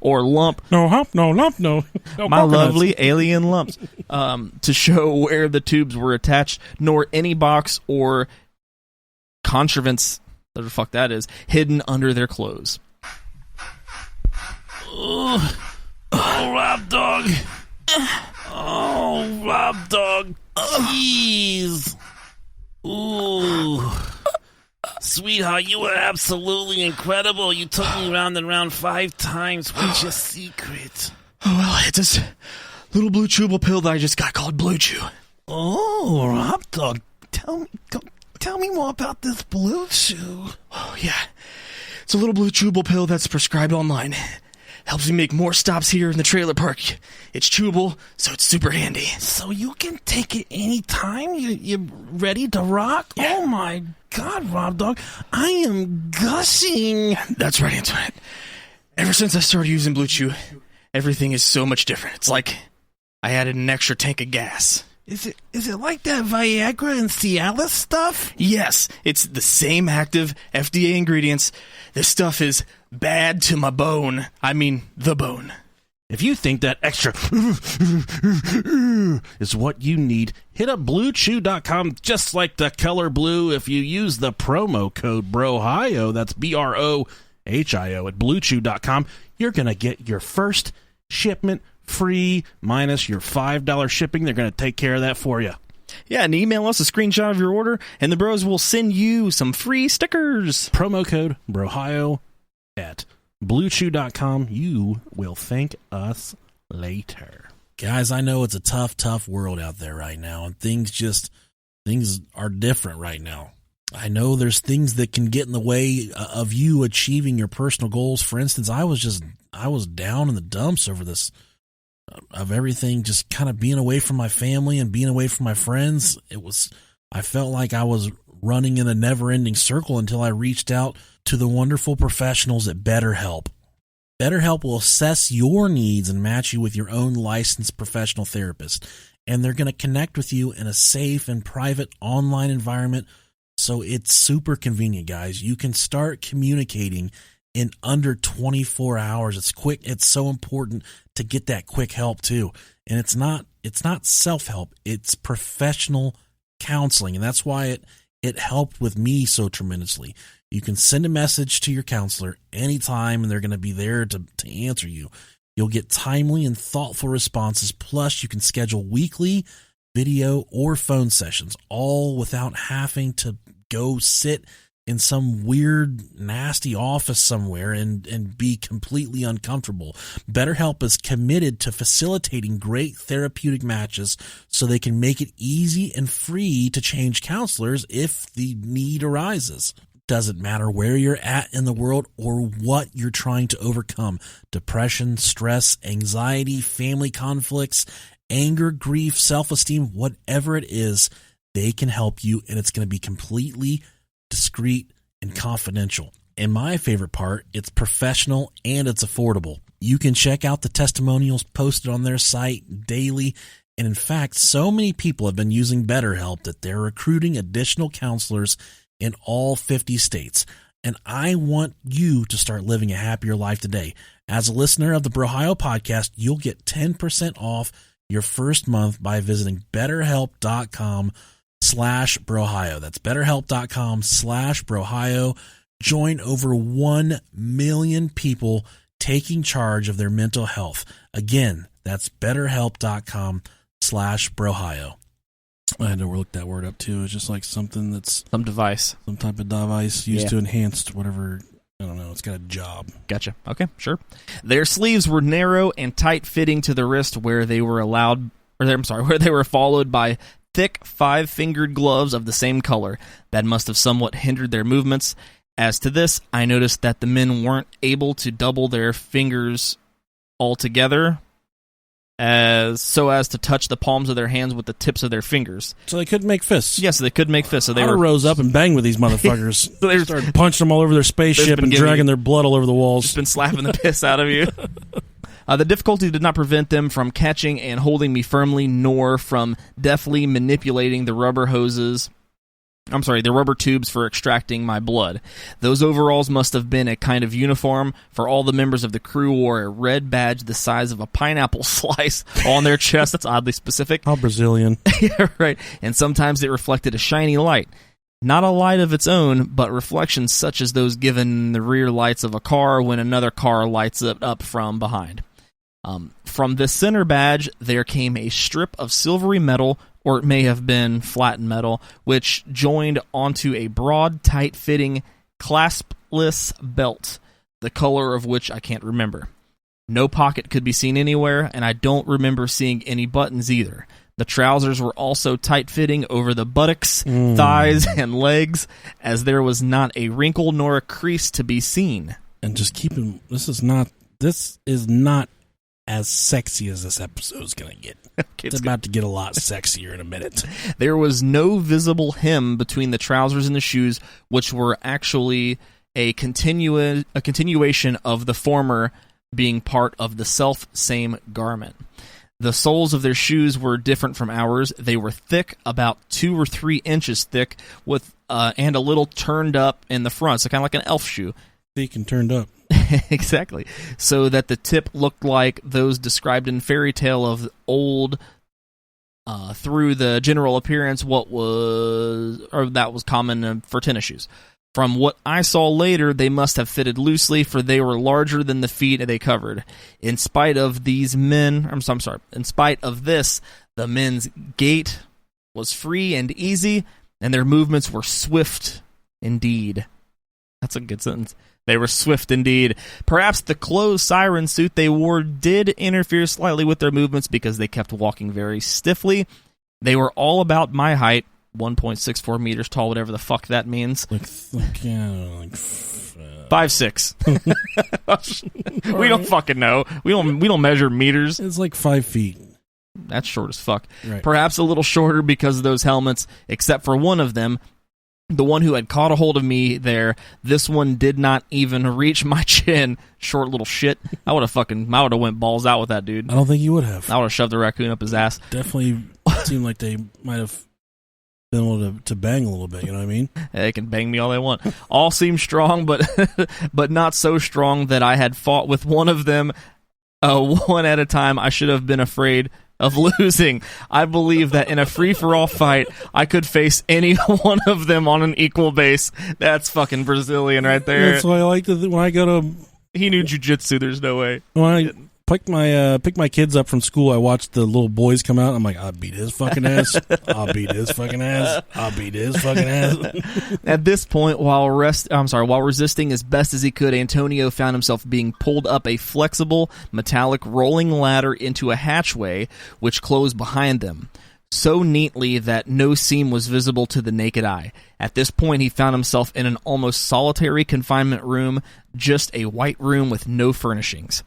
or lump. No hump, no lump, no my lovely alien lumps, to show where the tubes were attached, nor any box or contrivance, whatever the fuck that is, hidden under their clothes. Oh, Rob Dog. Oh, Rob Dog. Jeez. Ooh. Sweetheart, you were absolutely incredible. You took me round and round 5 times. What's your secret? Oh, well, it's this little blue chewable pill that I just got called Blue Chew. Oh, Rob Dog, tell me more about this Blue Chew. Oh, yeah. It's a little blue chewable pill that's prescribed online. Helps me make more stops here in the trailer park. It's chewable, so it's super handy. So you can take it anytime you're ready to rock? Yeah. Oh my God, Rob Dog, I am gushing. That's right, Antoinette. Ever since I started using Blue Chew, everything is so much different. It's like I added an extra tank of gas. Is it like that Viagra and Cialis stuff? Yes, it's the same active FDA ingredients. This stuff is bad to my bone. I mean, the bone. If you think that extra is what you need, hit up BlueChew.com just like the color blue. If you use the promo code BROHIO, that's BROHIO at BlueChew.com, you're going to get your first shipment free minus your $5 shipping. They're going to take care of that for you. Yeah, and email us a screenshot of your order, and the bros will send you some free stickers. Promo code BROHIO at BlueChew.com. You will thank us later. Guys, I know it's a tough world out there right now, and things are different right now. I know there's things that can get in the way of you achieving your personal goals. For instance, I was down in the dumps over this, of everything, just kind of being away from my family and being away from my friends. I felt like I was running in a never-ending circle until I reached out to the wonderful professionals at BetterHelp. BetterHelp will assess your needs and match you with your own licensed professional therapist, and they're going to connect with you in a safe and private online environment. So it's super convenient, guys. You can start communicating in under 24 hours. It's quick. It's so important to get that quick help too. And it's not self-help. It's professional counseling. And that's why it helped with me so tremendously. You can send a message to your counselor anytime, and they're going to be there to answer you. You'll get timely and thoughtful responses. Plus, you can schedule weekly video or phone sessions, all without having to go sit in some weird, nasty office somewhere and be completely uncomfortable. BetterHelp is committed to facilitating great therapeutic matches so they can make it easy and free to change counselors if the need arises. Doesn't matter where you're at in the world or what you're trying to overcome. Depression, stress, anxiety, family conflicts, anger, grief, self-esteem, whatever it is, they can help you, and it's going to be completely discreet and confidential. And my favorite part, it's professional and it's affordable. You can check out the testimonials posted on their site daily. And in fact, so many people have been using BetterHelp that they're recruiting additional counselors in all 50 states. And I want you to start living a happier life today. As a listener of the BroHio podcast, you'll get 10% off your first month by visiting BetterHelp.com/BroHio. That's BetterHelp.com/BroHio. Join over 1 million people taking charge of their mental health. Again, that's BetterHelp.com/BroHio. I had to look that word up too. It's just like something that's some device, some type of device used to enhance whatever. I don't know. It's got a job. Gotcha. Okay, sure. Their sleeves were narrow and tight fitting to the wrist, where they were where they were followed by thick 5-fingered gloves of the same color. That must have somewhat hindered their movements. As to this, I noticed that the men weren't able to double their fingers altogether, as to touch the palms of their hands with the tips of their fingers. So they couldn't make fists. Yes, they could make fists. So they rose up and banged with these motherfuckers. They started punching them all over their spaceship and dragging their blood all over the walls. Just been slapping the piss out of you. The difficulty did not prevent them from catching and holding me firmly, nor from deftly manipulating the rubber tubes for extracting my blood. Those overalls must have been a kind of uniform, for all the members of the crew wore a red badge the size of a pineapple slice on their chest. That's oddly specific. How Brazilian. Yeah, right. And sometimes it reflected a shiny light. Not a light of its own, but reflections such as those given in the rear lights of a car when another car lights it up from behind. From this center badge, there came a strip of silvery metal, or it may have been flattened metal, which joined onto a broad, tight-fitting, claspless belt, the color of which I can't remember. No pocket could be seen anywhere, and I don't remember seeing any buttons either. The trousers were also tight-fitting over the buttocks, thighs, and legs, as there was not a wrinkle nor a crease to be seen. And just keep in, this is not as sexy as this episode is going to get. It's about to get a lot sexier in a minute. There was no visible hem between the trousers and the shoes, which were actually a continuation of the former being part of the self-same garment. The soles of their shoes were different from ours. They were thick, about 2 or 3 inches thick, with and a little turned up in the front, so kind of like an elf shoe. Thick and turned up. Exactly. So that the tip looked like those described in fairy tale of old, through the general appearance, that was common for tennis shoes. From what I saw later, they must have fitted loosely, for they were larger than the feet they covered. In spite of this, the men's gait was free and easy, and their movements were swift indeed. That's a good sentence. They were swift indeed. Perhaps the closed siren suit they wore did interfere slightly with their movements because they kept walking very stiffly. They were all about my height, 1.64 meters tall, whatever the fuck that means. 5'6". We don't fucking know. We don't measure meters. It's like 5 feet. That's short as fuck. Right. Perhaps a little shorter because of those helmets, except for one of them. The one who had caught a hold of me there, this one did not even reach my chin. Short little shit. I would have went balls out with that dude. I don't think you would have. I would have shoved the raccoon up his ass. Definitely seemed like they might have been able to bang a little bit, you know what I mean? They can bang me all they want. All seemed strong, but not so strong that I had fought with one of them one at a time. I should have been afraid of losing. I believe that in a free-for-all fight, I could face any one of them on an equal base. That's fucking Brazilian right there. That's why I like to, when I go to... He knew jiu-jitsu, there's no way. When I pick my kids up from school, I watch the little boys come out. I'm like, I'll beat his fucking ass. I'll beat his fucking ass. I'll beat his fucking ass. At this point, while resisting as best as he could, Antonio found himself being pulled up a flexible, metallic rolling ladder into a hatchway, which closed behind them, so neatly that no seam was visible to the naked eye. At this point, he found himself in an almost solitary confinement room, just a white room with no furnishings.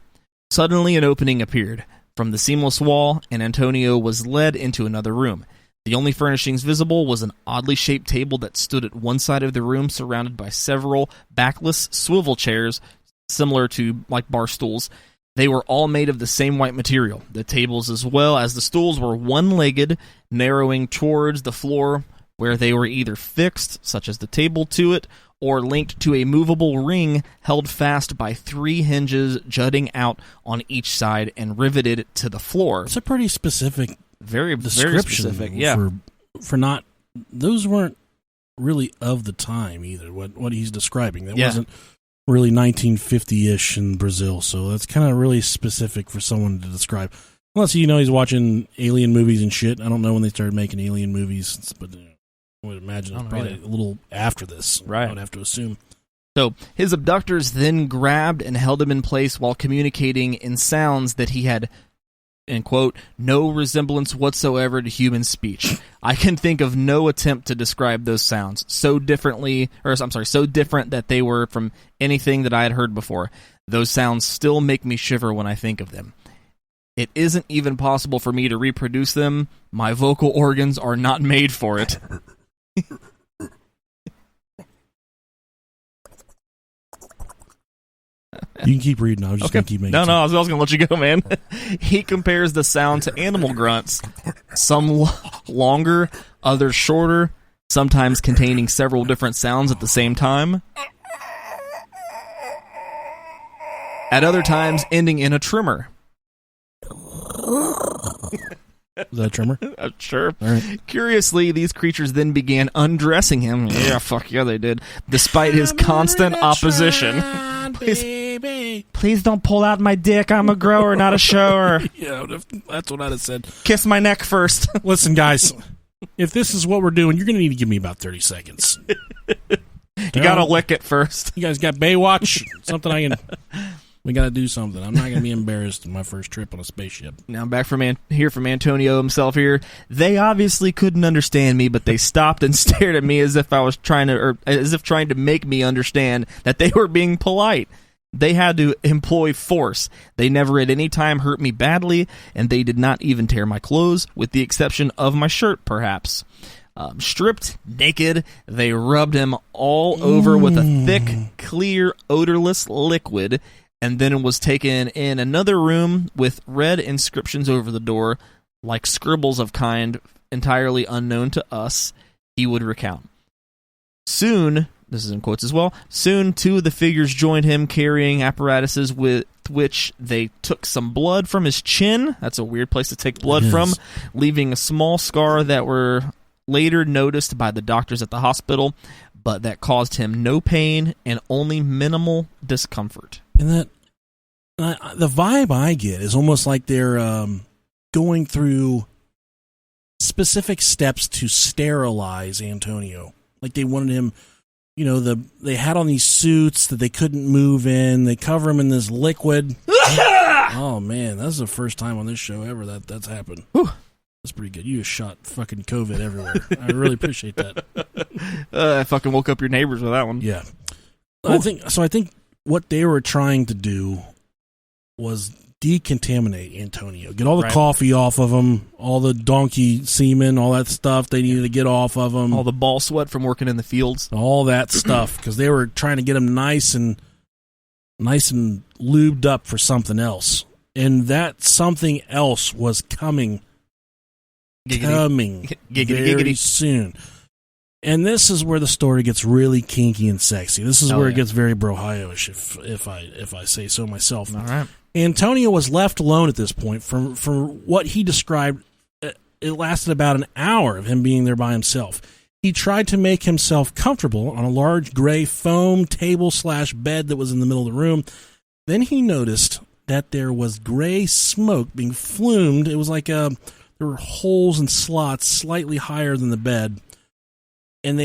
Suddenly, an opening appeared from the seamless wall, and Antonio was led into another room. The only furnishings visible was an oddly shaped table that stood at one side of the room, surrounded by several backless swivel chairs, similar to like bar stools. They were all made of the same white material. The tables as well as the stools were one-legged, narrowing towards the floor, where they were either fixed, such as the table, to it, or linked to a movable ring held fast by 3 hinges jutting out on each side and riveted to the floor. It's a pretty specific very specific, yeah. For not, those weren't really of the time either, what he's describing. That wasn't really 1950-ish in Brazil, so that's kind of really specific for someone to describe. Unless, he's watching alien movies and shit. I don't know when they started making alien movies, but... I would imagine it's probably a little after this. Right. I would have to assume. So, his abductors then grabbed and held him in place while communicating in sounds that he had, end quote, no resemblance whatsoever to human speech. I can think of no attempt to describe those sounds so different that they were from anything that I had heard before. Those sounds still make me shiver when I think of them. It isn't even possible for me to reproduce them. My vocal organs are not made for it. You can keep reading. I was just going to keep making No, I was going to let you go, man. He compares the sound to animal grunts. Some longer, others shorter, sometimes containing several different sounds at the same time. At other times, ending in a tremor. Is that a tremor? Sure. All right. Curiously, these creatures then began undressing him. Yeah, fuck yeah, they did. Despite his constant opposition. Please don't pull out my dick. I'm a grower, not a shower. Yeah, that's what I'd have said. Kiss my neck first. Listen, guys, if this is what we're doing, you're going to need to give me about 30 seconds. You got to lick it first. You guys got Baywatch? Something I can... We got to do something. I'm not going to be embarrassed in my first trip on a spaceship. Now I'm back from Antonio himself here. They obviously couldn't understand me, but they stopped and stared at me as if trying to make me understand that they were being polite. They had to employ force. They never at any time hurt me badly, and they did not even tear my clothes, with the exception of my shirt, perhaps. Stripped naked, they rubbed him all over with a thick, clear, odorless liquid, and then was taken in another room with red inscriptions over the door, like scribbles of kind entirely unknown to us, he would recount. Soon, this is in quotes as well, soon 2 of the figures joined him carrying apparatuses with which they took some blood from his chin. That's a weird place to take blood from, leaving a small scar that were later noticed by the doctors at the hospital, but that caused him no pain and only minimal discomfort. And the vibe I get is almost like they're going through specific steps to sterilize Antonio. Like they wanted him, they had on these suits that they couldn't move in. They cover him in this liquid. Oh, man, that's the first time on this show ever that's happened. Whew. That's pretty good. You just shot fucking COVID everywhere. I really appreciate that. I fucking woke up your neighbors with that one. Yeah. I think what they were trying to do was decontaminate Antonio. Get all the coffee off of him, all the donkey semen, all that stuff they needed to get off of him. All the ball sweat from working in the fields. All that stuff, because they were trying to get him nice and lubed up for something else. And that something else was coming very soon. And this is where the story gets really kinky and sexy. This is where it gets very brohio-ish, if I say so myself. All right. Antonio was left alone at this point. From what he described, it lasted about an hour of him being there by himself. He tried to make himself comfortable on a large gray foam table/bed that was in the middle of the room. Then he noticed that there was gray smoke being flumed. It was like there were holes and slots slightly higher than the bed. And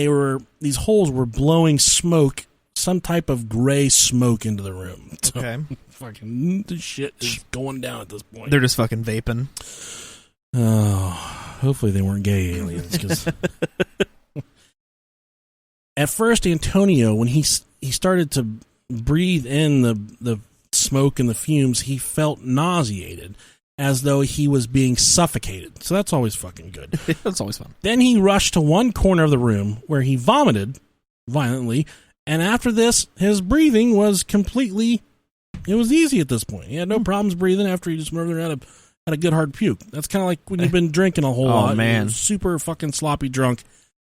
these holes were blowing smoke, some type of gray smoke into the room. So, okay. Fucking the shit is going down at this point. They're just fucking vaping. Oh, hopefully they weren't gay aliens. 'Cause at first, Antonio, when he started to breathe in the smoke and the fumes, he felt nauseated, as though he was being suffocated. So that's always fucking good. That's always fun. Then he rushed to one corner of the room where he vomited violently, and after this, his breathing was it was easy at this point. He had no problems breathing after he just had a good hard puke. That's kind of like when you've been drinking a whole lot. Oh, man. Super fucking sloppy drunk,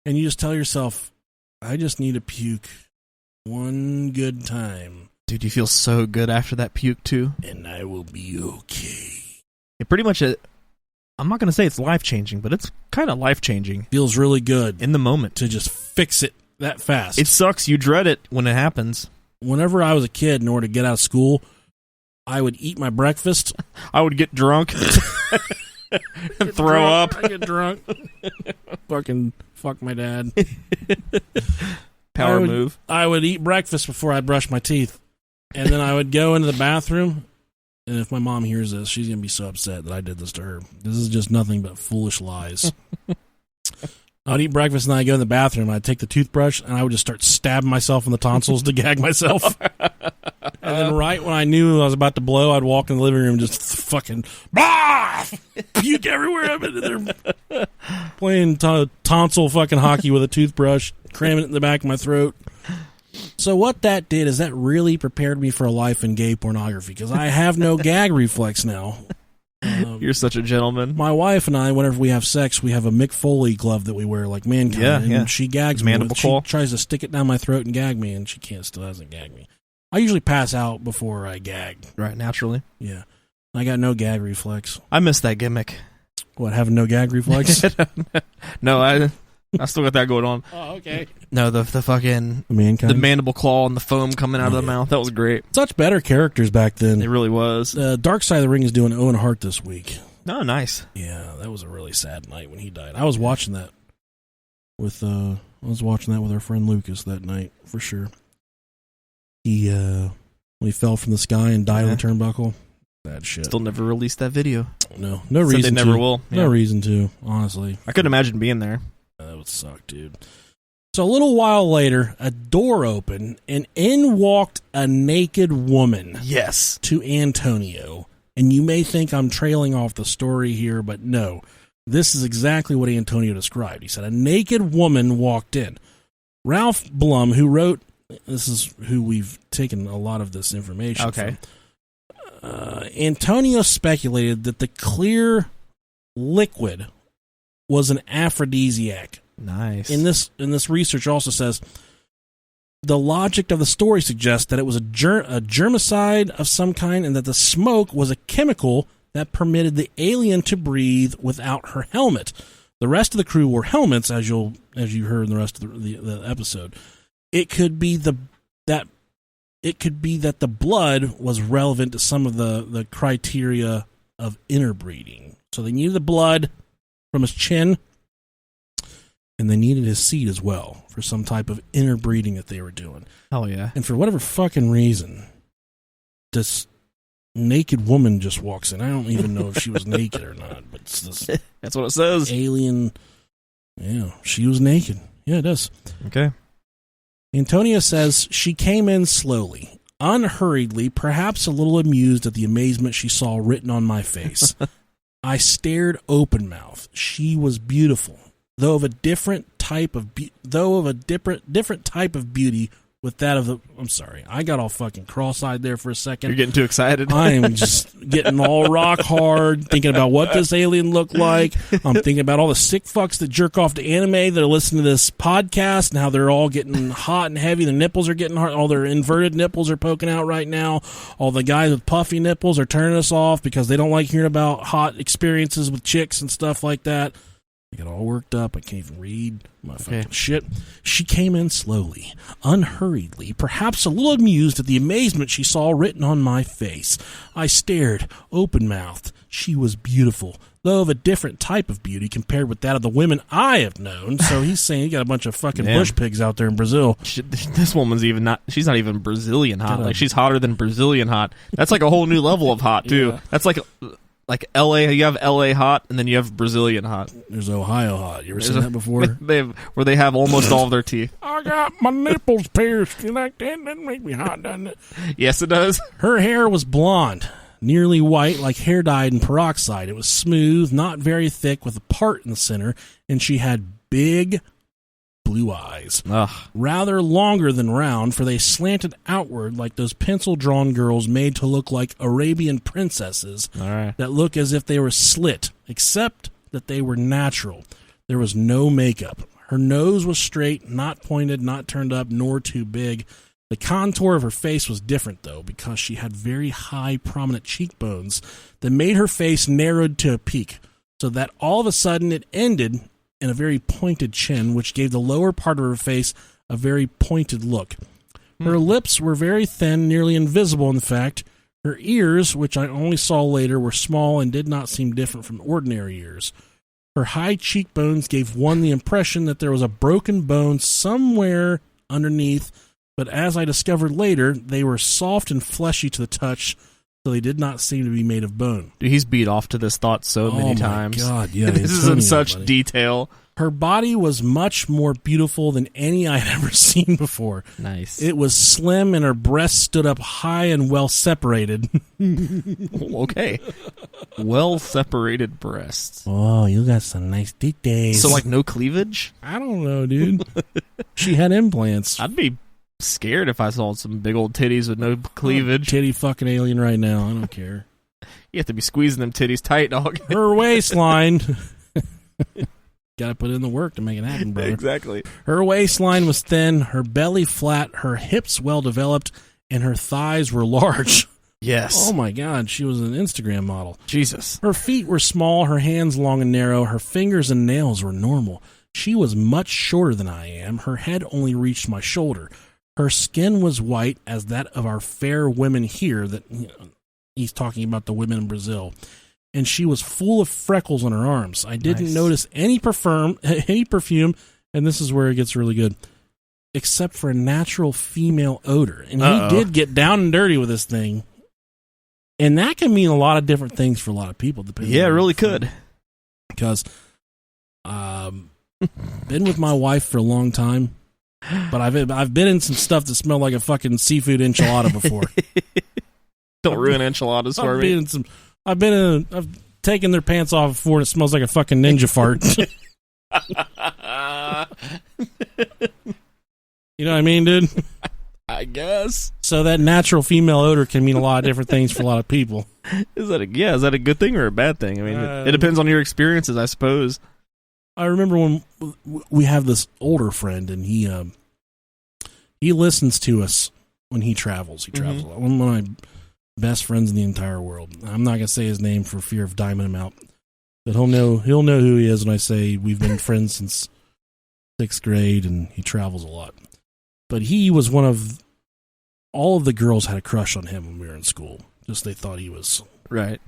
and you just tell yourself, I just need to puke one good time. Dude, you feel so good after that puke, too. And I will be okay. It pretty much, I'm not going to say it's life-changing, but it's kind of life-changing. Feels really good. In the moment. To just fix it that fast. It sucks. You dread it when it happens. Whenever I was a kid, in order to get out of school, I would eat my breakfast. I would get drunk. And throw up. I get drunk. Fucking fuck my dad. Power move. I would eat breakfast before I brush my teeth. And then I would go into the bathroom. And if my mom hears this, she's going to be so upset that I did this to her. This is just nothing but foolish lies. I'd eat breakfast and then I'd go in the bathroom. I'd take the toothbrush and I would just start stabbing myself in the tonsils to gag myself. And then right when I knew I was about to blow, I'd walk in the living room and just fucking puke everywhere. I'm in there playing tonsil fucking hockey with a toothbrush, cramming it in the back of my throat. So what that did is that really prepared me for a life in gay pornography, because I have no gag reflex now. You're such a gentleman. My wife and I, whenever we have sex, we have a Mick Foley glove that we wear like Mankind. And she gags me. She tries to stick it down my throat and gag me, and she still hasn't gagged me. I usually pass out before I gag. Right, naturally. Yeah. I got no gag reflex. I miss that gimmick. What, having no gag reflex? No, I still got that going on. Oh, okay. No, the fucking Mankind? The mandible claw and the foam coming out of the mouth. That was great. Such better characters back then. It really was. Dark Side of the Ring is doing Owen Hart this week. Oh, nice. Yeah, that was a really sad night when he died. I was watching that with our friend Lucas that night for sure. He when he fell from the sky and died on the turnbuckle. Bad shit. Still never released that video. No reason. They never will. Yeah. No reason to. Honestly, I couldn't imagine being there. That would suck, dude. So a little while later, a door opened, and in walked a naked woman. Yes. To Antonio. And you may think I'm trailing off the story here, but no. This is exactly what Antonio described. He said, a naked woman walked in. Ralph Blum, who wrote, this is who we've taken a lot of this information from. Antonio speculated that the clear liquid was an aphrodisiac. Nice. In this research also says the logic of the story suggests that it was a germicide of some kind, and that the smoke was a chemical that permitted the alien to breathe without her helmet. The rest of the crew wore helmets, as you heard in the rest of the episode. It could be that the blood was relevant to some of the criteria of interbreeding. So they needed the blood from his chin, and they needed his seed as well for some type of interbreeding that they were doing. Oh, yeah. And for whatever fucking reason, this naked woman just walks in. I don't even know if she was naked or not, but it's this that's what it says. Alien. Yeah, she was naked. Yeah, it does. Okay. Antonia says she came in slowly, unhurriedly, perhaps a little amused at the amazement she saw written on my face. I stared open-mouthed. She was beautiful, though of a different type of beauty with that of the... I'm sorry, I got all fucking cross-eyed there for a second. You're getting too excited. I am just getting all rock hard, thinking about what this alien looked like. I'm thinking about all the sick fucks that jerk off to anime that are listening to this podcast and how they're all getting hot and heavy. Their nipples are getting hard. All their inverted nipples are poking out right now. All the guys with puffy nipples are turning us off because they don't like hearing about hot experiences with chicks and stuff like that. I get all worked up. I can't even read my fucking shit. She came in slowly, unhurriedly, perhaps a little amused at the amazement she saw written on my face. I stared, open-mouthed. She was beautiful, though of a different type of beauty compared with that of the women I have known. So he's saying you got a bunch of fucking bush pigs out there in Brazil. This woman's she's not even Brazilian hot. Like, she's hotter than Brazilian hot. That's like a whole new level of hot, too. Yeah. That's like LA, you have LA hot, and then you have Brazilian hot. There's Ohio hot. You ever seen that before? Where they have almost all of their teeth. I got my nipples pierced. You like that? That make me hot, doesn't it? Yes, it does. Her hair was blonde, nearly white, like hair dyed in peroxide. It was smooth, not very thick, with a part in the center, and she had big blue eyes. Ugh. Rather longer than round, for they slanted outward like those pencil-drawn girls made to look like Arabian princesses that look as if they were slit, except that they were natural. There was no makeup. Her nose was straight, not pointed, not turned up, nor too big. The contour of her face was different, though, because she had very high, prominent cheekbones that made her face narrowed to a peak, so that all of a sudden it ended in a very pointed chin, which gave the lower part of her face a very pointed look. Her lips were very thin, nearly invisible, in fact. Her ears, which I only saw later, were small and did not seem different from ordinary ears. Her high cheekbones gave one the impression that there was a broken bone somewhere underneath, but as I discovered later, they were soft and fleshy to the touch, so they did not seem to be made of bone. Dude, he's beat off to this thought so many times. Oh, my God, yeah. This is in such detail. Her body was much more beautiful than any I had ever seen before. Nice. It was slim, and her breasts stood up high and well separated. Okay. Well separated breasts. Oh, you got some nice titties. So, like, no cleavage? I don't know, dude. She had implants. I'd be scared if I saw some big old titties with no cleavage. Titty fucking alien right now. I don't care. You have to be squeezing them titties tight, dog. Her waistline. Got to put in the work to make it happen, brother. Exactly. Her waistline was thin, her belly flat, her hips well developed, and her thighs were large. Yes. Oh my God, she was an Instagram model. Jesus. Her feet were small, her hands long and narrow, her fingers and nails were normal. She was much shorter than I am. Her head only reached my shoulder. Her skin was white as that of our fair women here. That he's talking about the women in Brazil. And she was full of freckles on her arms. I didn't notice any perfume, and this is where it gets really good. except for a natural female odor. And he did get down and dirty with this thing. And that can mean a lot of different things for a lot of people. Yeah, it really could. Because been with my wife for a long time, but I've been in some stuff that smelled like a fucking seafood enchilada before. Don't ruin enchiladas for me. I've taken their pants off before and it smells like a fucking ninja fart. You know what I mean, dude? I guess. So that natural female odor can mean a lot of different things for a lot of people. Is that a good thing or a bad thing? I mean, it depends on your experiences, I suppose. I remember when we have this older friend, and he listens to us when he travels. He travels a lot. One of my best friends in the entire world. I'm not gonna say his name for fear of diming him out, but he'll know who he is when I say we've been friends since 6th grade, and he travels a lot. But he was all of the girls had a crush on him when we were in school. Just they thought he was right.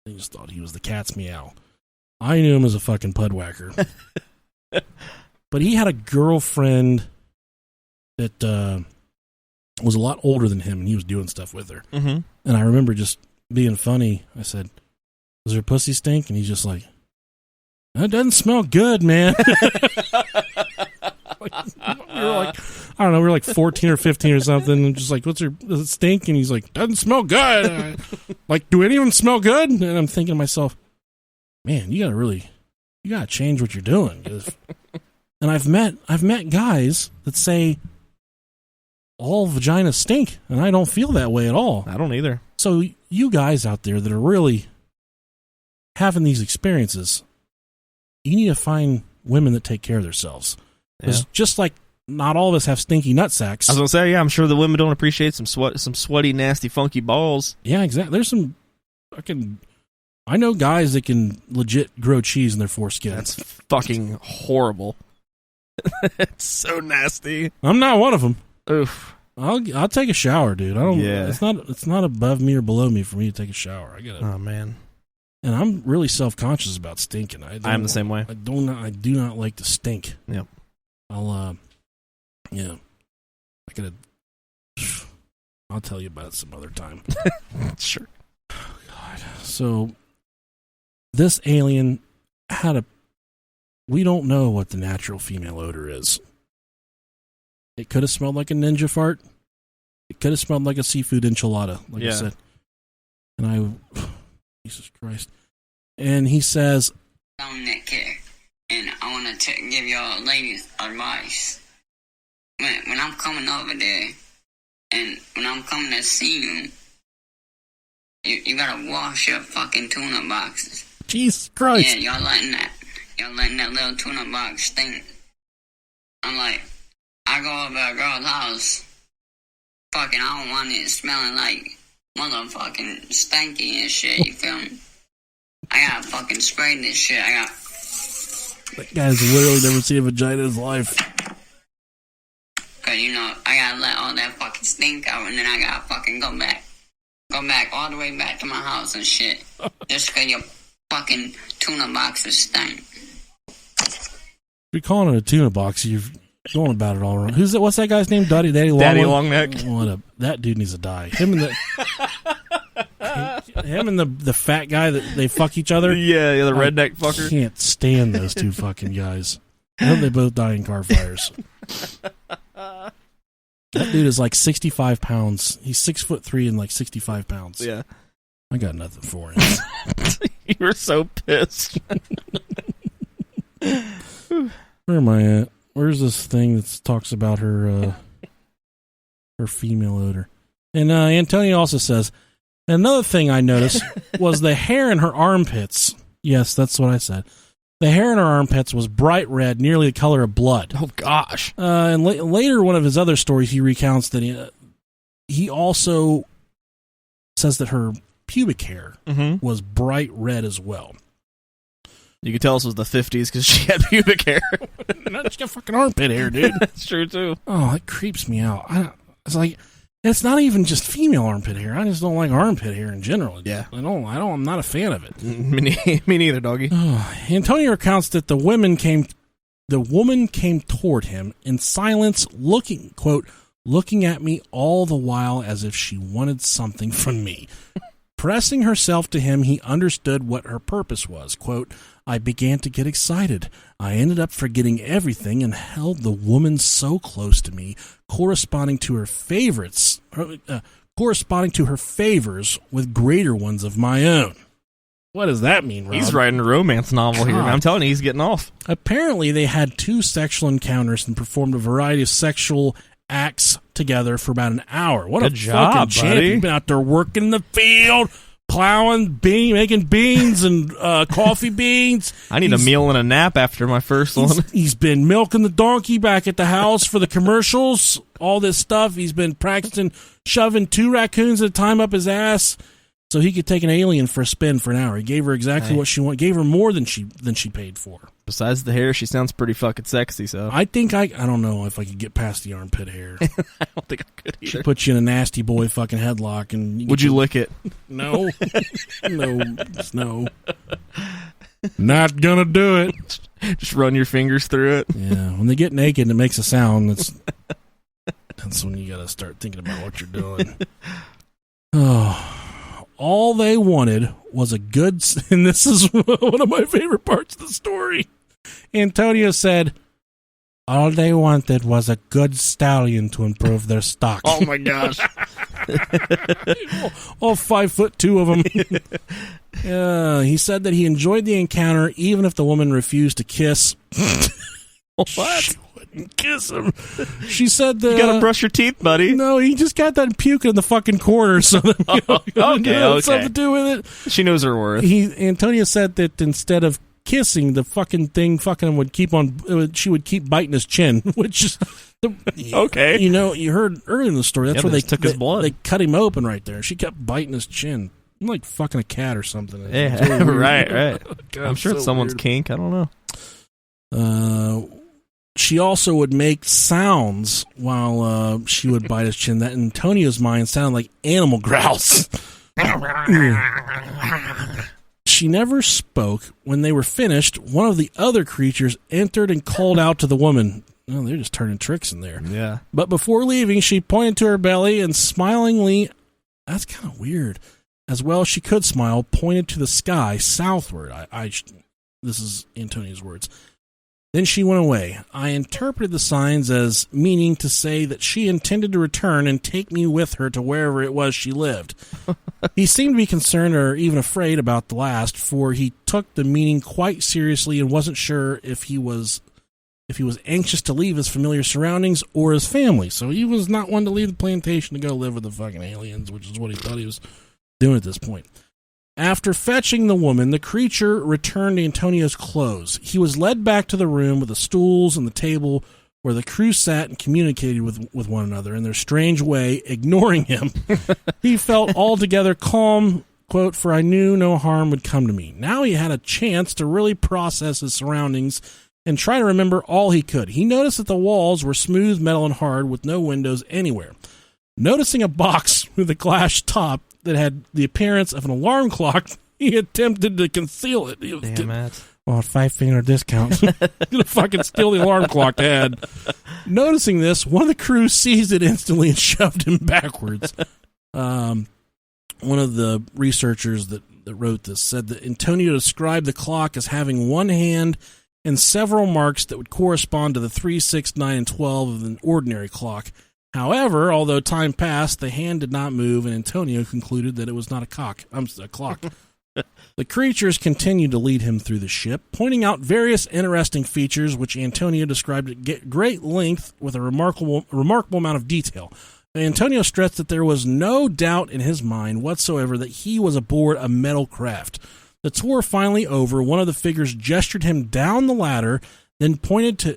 They just thought he was the cat's meow. I knew him as a fucking pudwhacker. But he had a girlfriend that was a lot older than him, and he was doing stuff with her. Mm-hmm. And I remember just being funny. I said, "Does her pussy stink?" And he's just like, "That doesn't smell good, man." We were like, I don't know, we were like 14 or 15 or something, and just like, does it stink? And he's like, "Doesn't smell good." Like, do any of them smell good? And I'm thinking to myself, man, you gotta change what you're doing. And I've met guys that say all vaginas stink, and I don't feel that way at all. I don't either. So you guys out there that are really having these experiences, you need to find women that take care of themselves. Because just like not all of us have stinky nutsacks. I was gonna say, yeah, I'm sure the women don't appreciate some sweaty, nasty, funky balls. Yeah, exactly. There's some fucking. I know guys that can legit grow cheese in their foreskin. That's fucking horrible. It's so nasty. I'm not one of them. Oof. I'll take a shower, dude. I don't. Yeah. It's not above me or below me for me to take a shower. I gotta. Oh man. And I'm really self-conscious about stinking. I'm the same way. I do not like to stink. Yep. I'll tell you about it some other time. Sure. Oh, God. So this alien we don't know what the natural female odor is. It could have smelled like a ninja fart. It could have smelled like a seafood enchilada, like I said. And Jesus Christ. And he says, I'm Nick here, and I want to give y'all ladies advice. When I'm coming over there, and when I'm coming to see you gotta wash your fucking tuna boxes. Jesus Christ. Yeah, y'all letting that little tuna box stink. I'm like, I go over to a girl's house, fucking, I don't want it smelling like motherfucking stanky and shit, you feel me? I gotta fucking spray this shit. That guy's literally never seen a vagina in his life. Cause, I gotta let all that fucking stink out, and then I gotta fucking go back all the way back to my house and shit. Just cause your fucking tuna boxes stink. If you're calling it a tuna box, you're going about it all wrong. What's that guy's name? Daddy Longneck? That dude needs to die. Him and the fat guy that they fuck each other. Yeah, the redneck fucker. I can't stand those two fucking guys. I hope they both die in car fires. That dude is like 65 pounds. He's 6'3" and like 65 pounds. Yeah. I got nothing for him. You were so pissed. Where am I at? Where's this thing that talks about her female odor? And Antonio also says, another thing I noticed was the hair in her armpits. Yes, that's what I said. The hair in her armpits was bright red, nearly the color of blood. Oh, gosh. And later, one of his other stories, he recounts that he also says that her pubic hair was bright red as well. You could tell this was the 50s because she had pubic hair. She's got fucking armpit hair, dude. That's true, too. Oh, it creeps me out. It's like, it's not even just female armpit hair. I just don't like armpit hair in general. Yeah. I'm not a fan of it. Me neither, doggy. Oh, Antonio recounts that the women came The woman came toward him in silence, looking at me all the while as if she wanted something from me. Pressing herself to him, he understood what her purpose was. Quote, I began to get excited. I ended up forgetting everything and held the woman so close to me, corresponding to her favors with greater ones of my own. What does that mean, Rob? He's writing a romance novel here, man. I'm telling you, he's getting off. Apparently, they had 2 sexual encounters and performed a variety of sexual acts together for about an hour. What Good a job, fucking champion. buddy. He's been out there working in the field, plowing, making beans and coffee beans. I need a meal and a nap after my first one. He's been milking the donkey back at the house for the commercials, all this stuff. He's been practicing shoving 2 raccoons at a time up his ass so he could take an alien for a spin for an hour. He gave her exactly what she wanted. Gave her more than she paid for. Besides the hair, she sounds pretty fucking sexy, so. I think I don't know if I could get past the armpit hair. I don't think I could either. She put you in a nasty boy fucking headlock. And Would you lick it? No. No. Not gonna do it. Just run your fingers through it. Yeah, when they get naked and it makes a sound, that's when you gotta start thinking about what you're doing. Oh. All they wanted was a good... And this is one of my favorite parts of the story. Antonio said, all they wanted was a good stallion to improve their stock. Oh, my gosh. all 5'2" of them. He said that he enjoyed the encounter even if the woman refused to kiss. What? She wouldn't kiss him. She said that... You gotta brush your teeth, buddy. No, he just got that puke in the fucking corner, so that Okay. something to do with it. She knows her worth. Antonio said that instead of kissing, the fucking thing fucking would keep on... She would keep biting his chin, which is... Okay. You know, you heard earlier in the story, that's where they took his blood. They cut him open right there. She kept biting his chin. Like fucking a cat or something. Yeah, right. God, I'm sure it's someone's weird. kink. I don't know. She also would make sounds while she would bite his chin that in Antonio's mind sounded like animal growls. She never spoke. When they were finished, one of the other creatures entered and called out to the woman. Oh, they're just turning tricks in there. Yeah. But before leaving, she pointed to her belly and smilingly, that's kind of weird, as well as she could smile, pointed to the sky southward. This is Antonio's words. Then she went away. I interpreted the signs as meaning to say that she intended to return and take me with her to wherever it was she lived. He seemed to be concerned or even afraid about the last, for he took the meaning quite seriously and wasn't sure if he was anxious to leave his familiar surroundings or his family. So he was not one to leave the plantation to go live with the fucking aliens, which is what he thought he was doing at this point. After fetching the woman, the creature returned Antonio's clothes. He was led back to the room with the stools and the table where the crew sat and communicated with one another in their strange way, ignoring him. He felt altogether calm, quote, for I knew no harm would come to me. Now he had a chance to really process his surroundings and try to remember all he could. He noticed that the walls were smooth metal and hard with no windows anywhere. Noticing a box with a glass top that had the appearance of an alarm clock, he attempted to conceal it. Damn it. Well, $5 discount. Gonna fucking steal the alarm clock they had. Noticing this, one of the crew seized it instantly and shoved him backwards. One of the researchers that wrote this said that Antonio described the clock as having one hand and several marks that would correspond to the 3, 6, 9, and 12 of an ordinary clock. However, although time passed, the hand did not move, and Antonio concluded that it was not a clock. The creatures continued to lead him through the ship, pointing out various interesting features which Antonio described at great length with a remarkable amount of detail. Antonio stressed that there was no doubt in his mind whatsoever that he was aboard a metal craft. The tour finally over, one of the figures gestured him down the ladder, then pointed to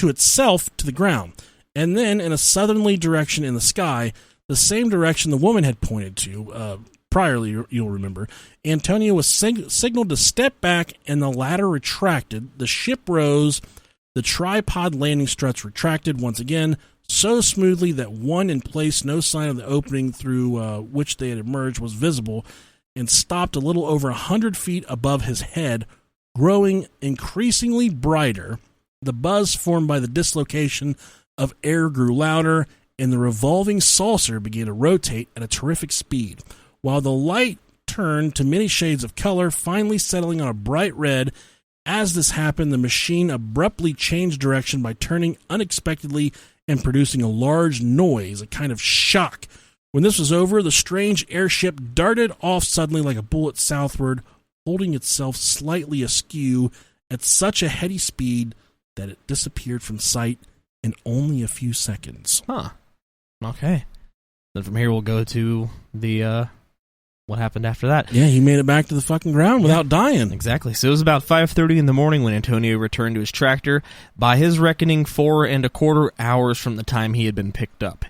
itself to the ground. And then, in a southerly direction in the sky, the same direction the woman had pointed to, priorly, you'll remember, Antonio was signaled to step back, and the ladder retracted. The ship rose. The tripod landing struts retracted once again, so smoothly that one in place, no sign of the opening through which they had emerged was visible, and stopped a little over 100 feet above his head, growing increasingly brighter. The buzz formed by the dislocation of air grew louder, and the revolving saucer began to rotate at a terrific speed, while the light turned to many shades of color, finally settling on a bright red. As this happened, the machine abruptly changed direction by turning unexpectedly and producing a large noise, a kind of shock. When this was over, the strange airship darted off suddenly like a bullet southward, holding itself slightly askew at such a heady speed that it disappeared from sight in only a few seconds. Huh. Okay. Then from here we'll go to the what happened after that. Yeah, he made it back to the fucking ground without dying. Exactly. So it was about 5:30 in the morning when Antonio returned to his tractor. By his reckoning, 4¼ hours from the time he had been picked up.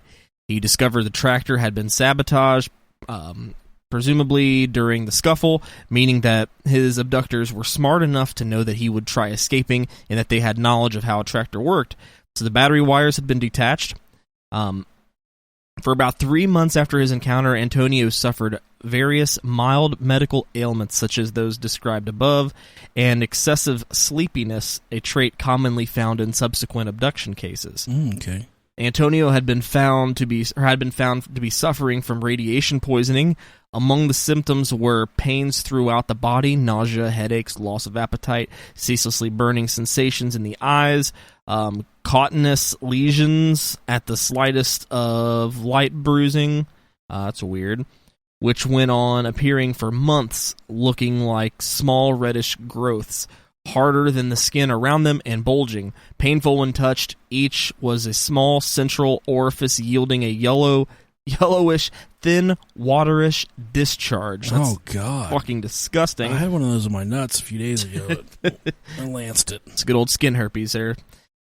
He discovered the tractor had been sabotaged, presumably during the scuffle, meaning that his abductors were smart enough to know that he would try escaping and that they had knowledge of how a tractor worked. So the battery wires had been detached. For about 3 months after his encounter, Antonio suffered various mild medical ailments such as those described above, and excessive sleepiness, a trait commonly found in subsequent abduction cases. Okay. Antonio had been found to be suffering from radiation poisoning. Among the symptoms were pains throughout the body, nausea, headaches, loss of appetite, ceaselessly burning sensations in the eyes, cottonous lesions at the slightest of light bruising. That's weird. Which went on appearing for months, looking like small reddish growths, harder than the skin around them and bulging. Painful when touched, each was a small central orifice yielding a yellowish, thin, waterish discharge. That's God. Fucking disgusting. I had one of those in my nuts a few days ago. I lanced it. It's good old skin herpes there.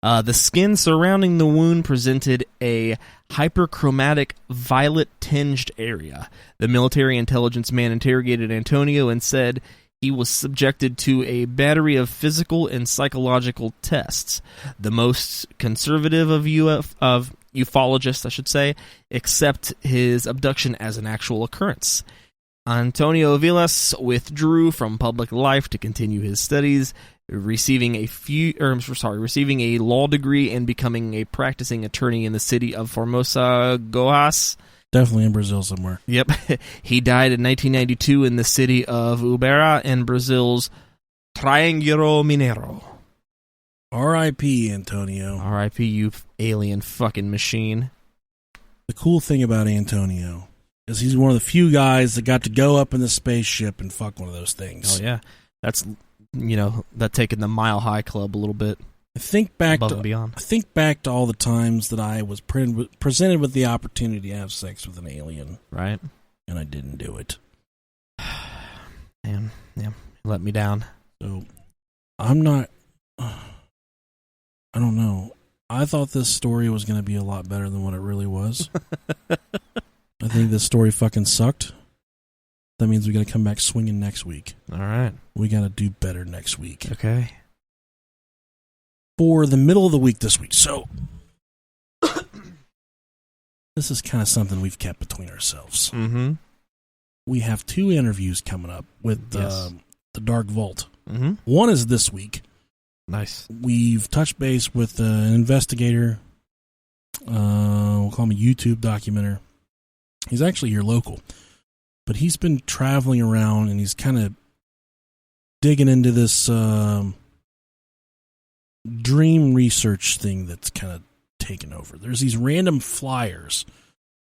The skin surrounding the wound presented a hyperchromatic, violet-tinged area. The military intelligence man interrogated Antonio and said he was subjected to a battery of physical and psychological tests. The most conservative of ufologists, I should say, accept his abduction as an actual occurrence. Antonio Vilas withdrew from public life to continue his studies, receiving a law degree and becoming a practicing attorney in the city of Formosa, Goiás. Definitely in Brazil somewhere. Yep. He died in 1992 in the city of Uberá in Brazil's Triângulo Mineiro. R.I.P. Antonio. R.I.P. you alien fucking machine. The cool thing about Antonio is he's one of the few guys that got to go up in the spaceship and fuck one of those things. Oh, yeah. That's, that taking the Mile High Club a little bit. I think back above and beyond. I think back to all the times that I was presented with the opportunity to have sex with an alien. Right. And I didn't do it. Man, yeah, let me down. So, I'm not... I don't know. I thought this story was going to be a lot better than what it really was. I think this story fucking sucked. That means we got to come back swinging next week. All right. We got to do better next week. Okay. For the middle of the week this week. So, this is kind of something we've kept between ourselves. Mm-hmm. We have 2 interviews coming up with the Dark Vault. Mm-hmm. One is this week. Nice. We've touched base with an investigator. We'll call him a YouTube documenter. He's actually here local. But he's been traveling around and he's kind of digging into this dream research thing that's kind of taken over. There's these random flyers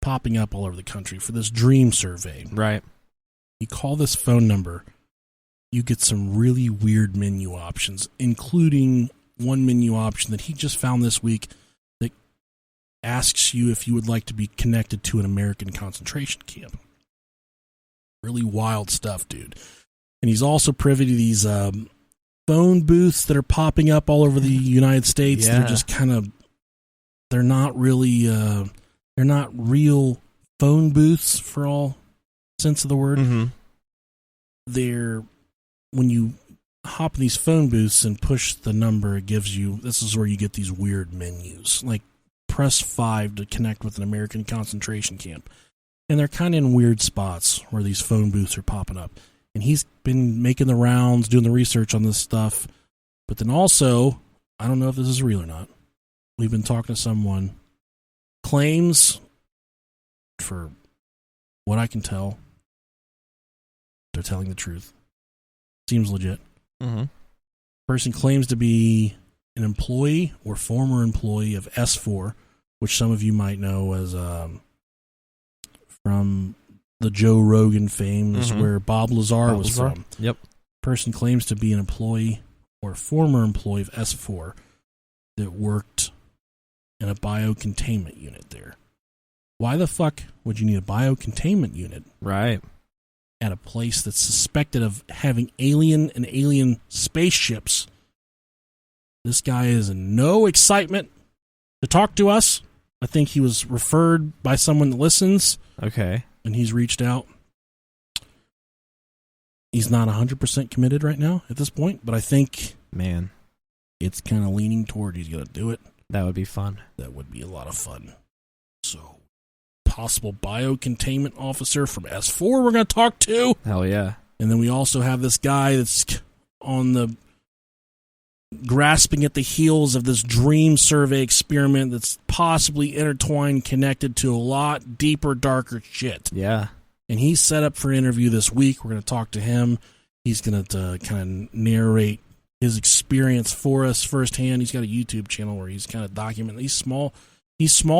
popping up all over the country for this dream survey. Right. You call this phone number, you get some really weird menu options, including one menu option that he just found this week that asks you if you would like to be connected to an American concentration camp. Really wild stuff, dude. And he's also privy to these phone booths that are popping up all over the United States. Yeah. They're just kind of, they're not really, they're not real phone booths for all sense of the word. Mm-hmm. They're, when you hop in these phone booths and push the number, it gives you, this is where you get these weird menus. Like, press 5 to connect with an American concentration camp. And they're kind of in weird spots where these phone booths are popping up. And he's been making the rounds, doing the research on this stuff. But then also, I don't know if this is real or not. We've been talking to someone, claims, for what I can tell, they're telling the truth. Seems legit. Mm-hmm. Person claims to be an employee or former employee of S4, which some of you might know as from the Joe Rogan fame, is where Bob Lazar was from. Yep. Person claims to be an employee or former employee of S4 that worked in a biocontainment unit there. Why the fuck would you need a biocontainment unit? Right. At a place that's suspected of having alien spaceships? This guy is in no excitement to talk to us. I think he was referred by someone that listens. Okay. And he's reached out. He's not 100% committed right now at this point, but I think, man, it's kind of leaning toward he's going to do it. That would be fun. That would be a lot of fun. So, possible biocontainment officer from S4 we're going to talk to. Hell yeah. And then we also have this guy that's on the grasping at the heels of this dream survey experiment that's possibly intertwined, connected to a lot deeper, darker shit. Yeah. And he's set up for an interview this week. We're going to talk to him. He's going to kind of narrate his experience for us firsthand. He's got a YouTube channel where he's kind of documenting. He's small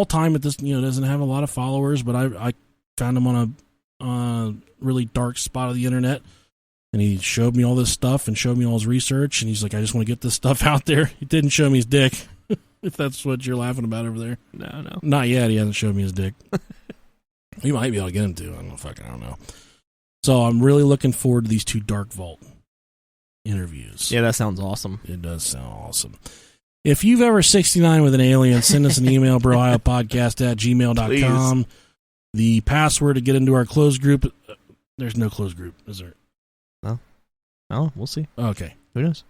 time at this, doesn't have a lot of followers, but I found him on a really dark spot of the internet. And he showed me all this stuff and showed me all his research. And he's like, I just want to get this stuff out there. He didn't show me his dick, if that's what you're laughing about over there. No. Not yet. He hasn't showed me his dick. We might be able to get him to. I don't know. So I'm really looking forward to these two Dark Vault interviews. Yeah, that sounds awesome. It does sound awesome. If you've ever 69 with an alien, send us an email, brohiopodcast@gmail.com. The password to get into our closed group, there's no closed group, is there? Oh, we'll see. Okay. Who knows?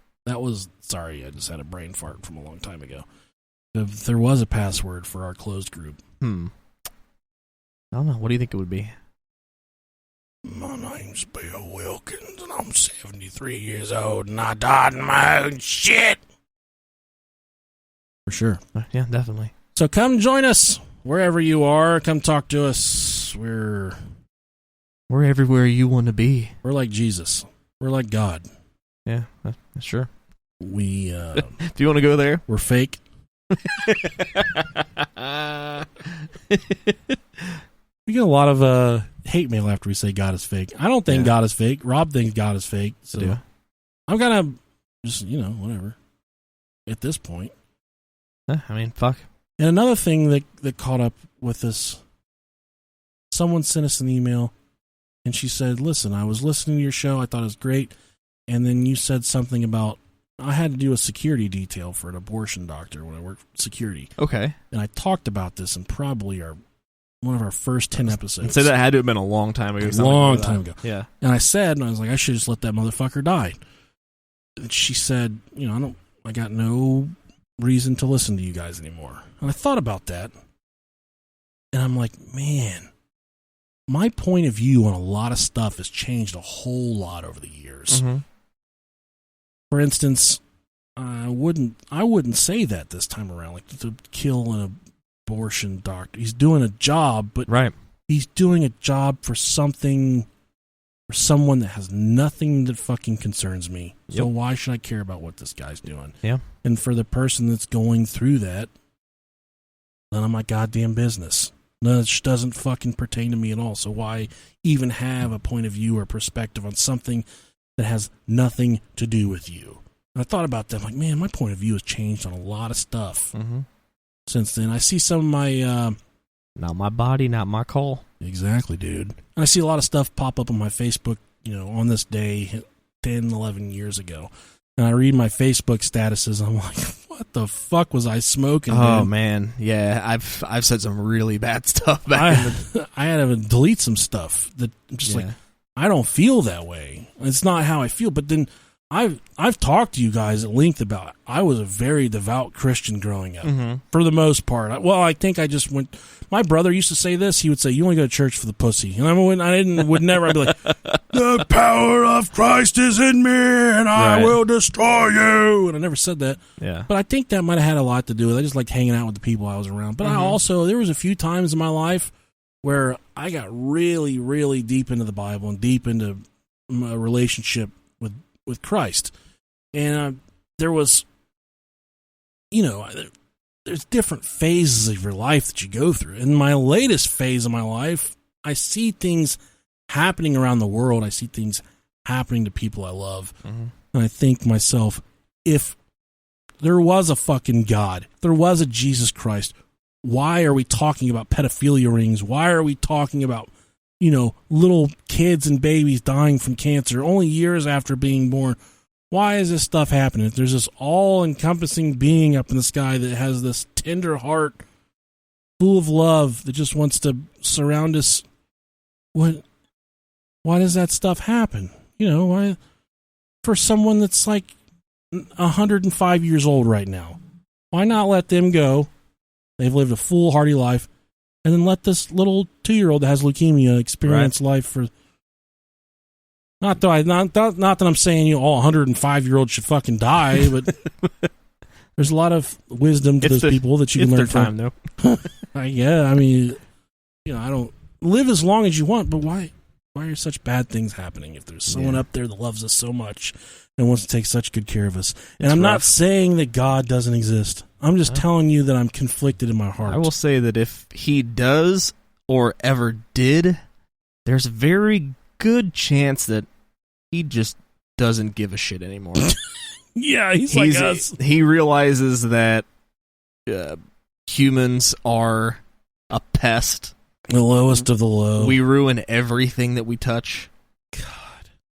Sorry, I just had a brain fart from a long time ago. If there was a password for our closed group. I don't know. What do you think it would be? My name's Bill Wilkins, and I'm 73 years old, and I died in my own shit. For sure. Yeah, definitely. So come join us wherever you are. Come talk to us. We're everywhere you want to be. We're like Jesus. We're like God. Yeah, sure. We, do you want to go there? We're fake. We get a lot of hate mail after we say God is fake. I don't think God is fake. Rob thinks God is fake. So I'm gonna just, whatever. At this point. I mean, fuck. And another thing that caught up with this, someone sent us an email and she said, listen, I was listening to your show. I thought it was great. And then you said something about, I had to do a security detail for an abortion doctor when I worked security. Okay. And I talked about this in probably one of our first 10 episodes. So that had to have been a long time ago. Long time ago. Yeah. And I was like, I should just let that motherfucker die. And she said, I got no reason to listen to you guys anymore. And I thought about that. And I'm like, man, my point of view on a lot of stuff has changed a whole lot over the years. Mm-hmm. For instance, I wouldn't say that this time around, like to kill an abortion doctor. He's doing a job, but he's doing a job for someone that has nothing that fucking concerns me. Yep. So why should I care about what this guy's doing? Yeah. And for the person that's going through that, none of my goddamn business. That doesn't fucking pertain to me at all. So why even have a point of view or perspective on something that has nothing to do with you? And I thought about that. I'm like, man, my point of view has changed on a lot of stuff since then. I see some of my... not my body, not my call. Exactly, dude. And I see a lot of stuff pop up on my Facebook, on this day 10, 11 years ago. And I read my Facebook statuses. I'm like, what the fuck was I smoking? Oh, man. Yeah, I've said some really bad stuff back I had to delete some stuff that I'm just like, I don't feel that way. It's not how I feel. But then I've talked to you guys at length about I was a very devout Christian growing up, for the most part. I think I just went. My brother used to say this. He would say, "You only go to church for the pussy," and would never. I'd be like, "The power of Christ is in me, and I will destroy you." And I never said that. Yeah. But I think that might have had a lot to do with it. I just liked hanging out with the people I was around. But there was a few times in my life where I got really, really deep into the Bible and deep into a relationship with Christ. And there was, there's different phases of your life that you go through. In my latest phase of my life, I see things happening around the world. I see things happening to people I love. And I think to myself, if there was a fucking God, if there was a Jesus Christ, why are we talking about pedophilia rings? Why are we talking about, little kids and babies dying from cancer only years after being born? Why is this stuff happening? If there's this all-encompassing being up in the sky that has this tender heart full of love that just wants to surround us, why does that stuff happen? Why, for someone that's like 105 years old right now, why not let them go? They've lived a full, hearty life. And then let this little 2-year-old that has leukemia experience life for. Not that I'm saying all 105-year-olds should fucking die, but there's a lot of wisdom to those people that you can learn from. It's their time, though. Yeah, I mean, I don't live as long as you want, but why are such bad things happening if there's someone up there that loves us so much and wants to take such good care of us? And I'm not saying that God doesn't exist. I'm just telling you that I'm conflicted in my heart. I will say that if he does or ever did, there's a very good chance that he just doesn't give a shit anymore. Yeah, he's like us. He realizes that humans are a pest. The lowest of the low. We ruin everything that we touch. God.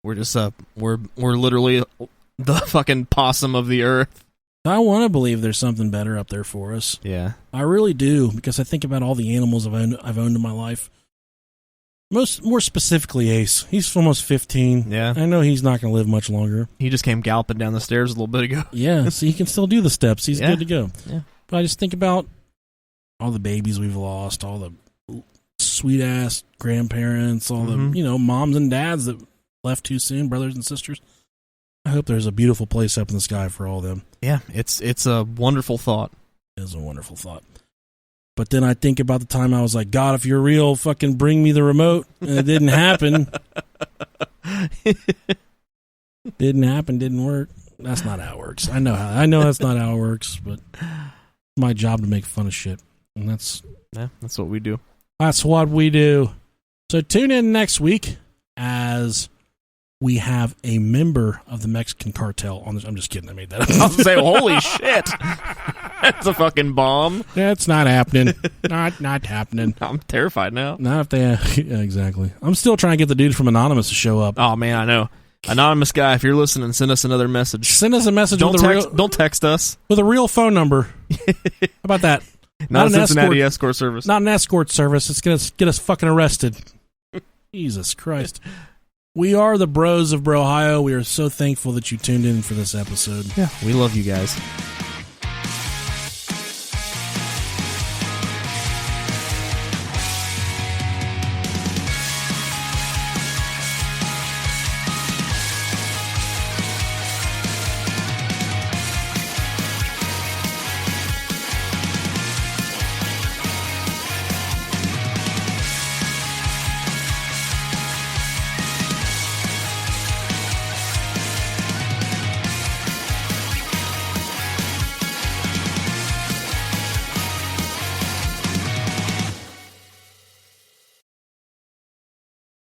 We're just we're literally the fucking possum of the earth. I want to believe there's something better up there for us. Yeah. I really do, because I think about all the animals I've owned in my life. More specifically, Ace. He's almost 15. Yeah. I know he's not going to live much longer. He just came galloping down the stairs a little bit ago. Yeah, so he can still do the steps. He's good to go. Yeah. But I just think about all the babies we've lost, all the sweet-ass grandparents, all the, moms and dads that left too soon, brothers and sisters. I hope there's a beautiful place up in the sky for all of them. Yeah, it's a wonderful thought. It is a wonderful thought. But then I think about the time I was like, God, if you're real, fucking bring me the remote. And it didn't happen. Didn't happen, didn't work. That's not how it works. I know that's not how it works, but it's my job to make fun of shit. And that's what we do. That's what we do. So tune in next week as we have a member of the Mexican cartel on this. I'm just kidding. I made that up. I was going to say, holy shit. That's a fucking bomb. That's not happening. Not happening. I'm terrified now. Not if they... Yeah, exactly. I'm still trying to get the dude from Anonymous to show up. Oh, man, I know. Anonymous guy, if you're listening, send us another message. Send us a message don't text us. With a real phone number. How about that? Not a Cincinnati escort service. Not an escort service. It's going to get us fucking arrested. Jesus Christ. We are the Bros of Brohio. We are so thankful that you tuned in for this episode. Yeah, we love you guys.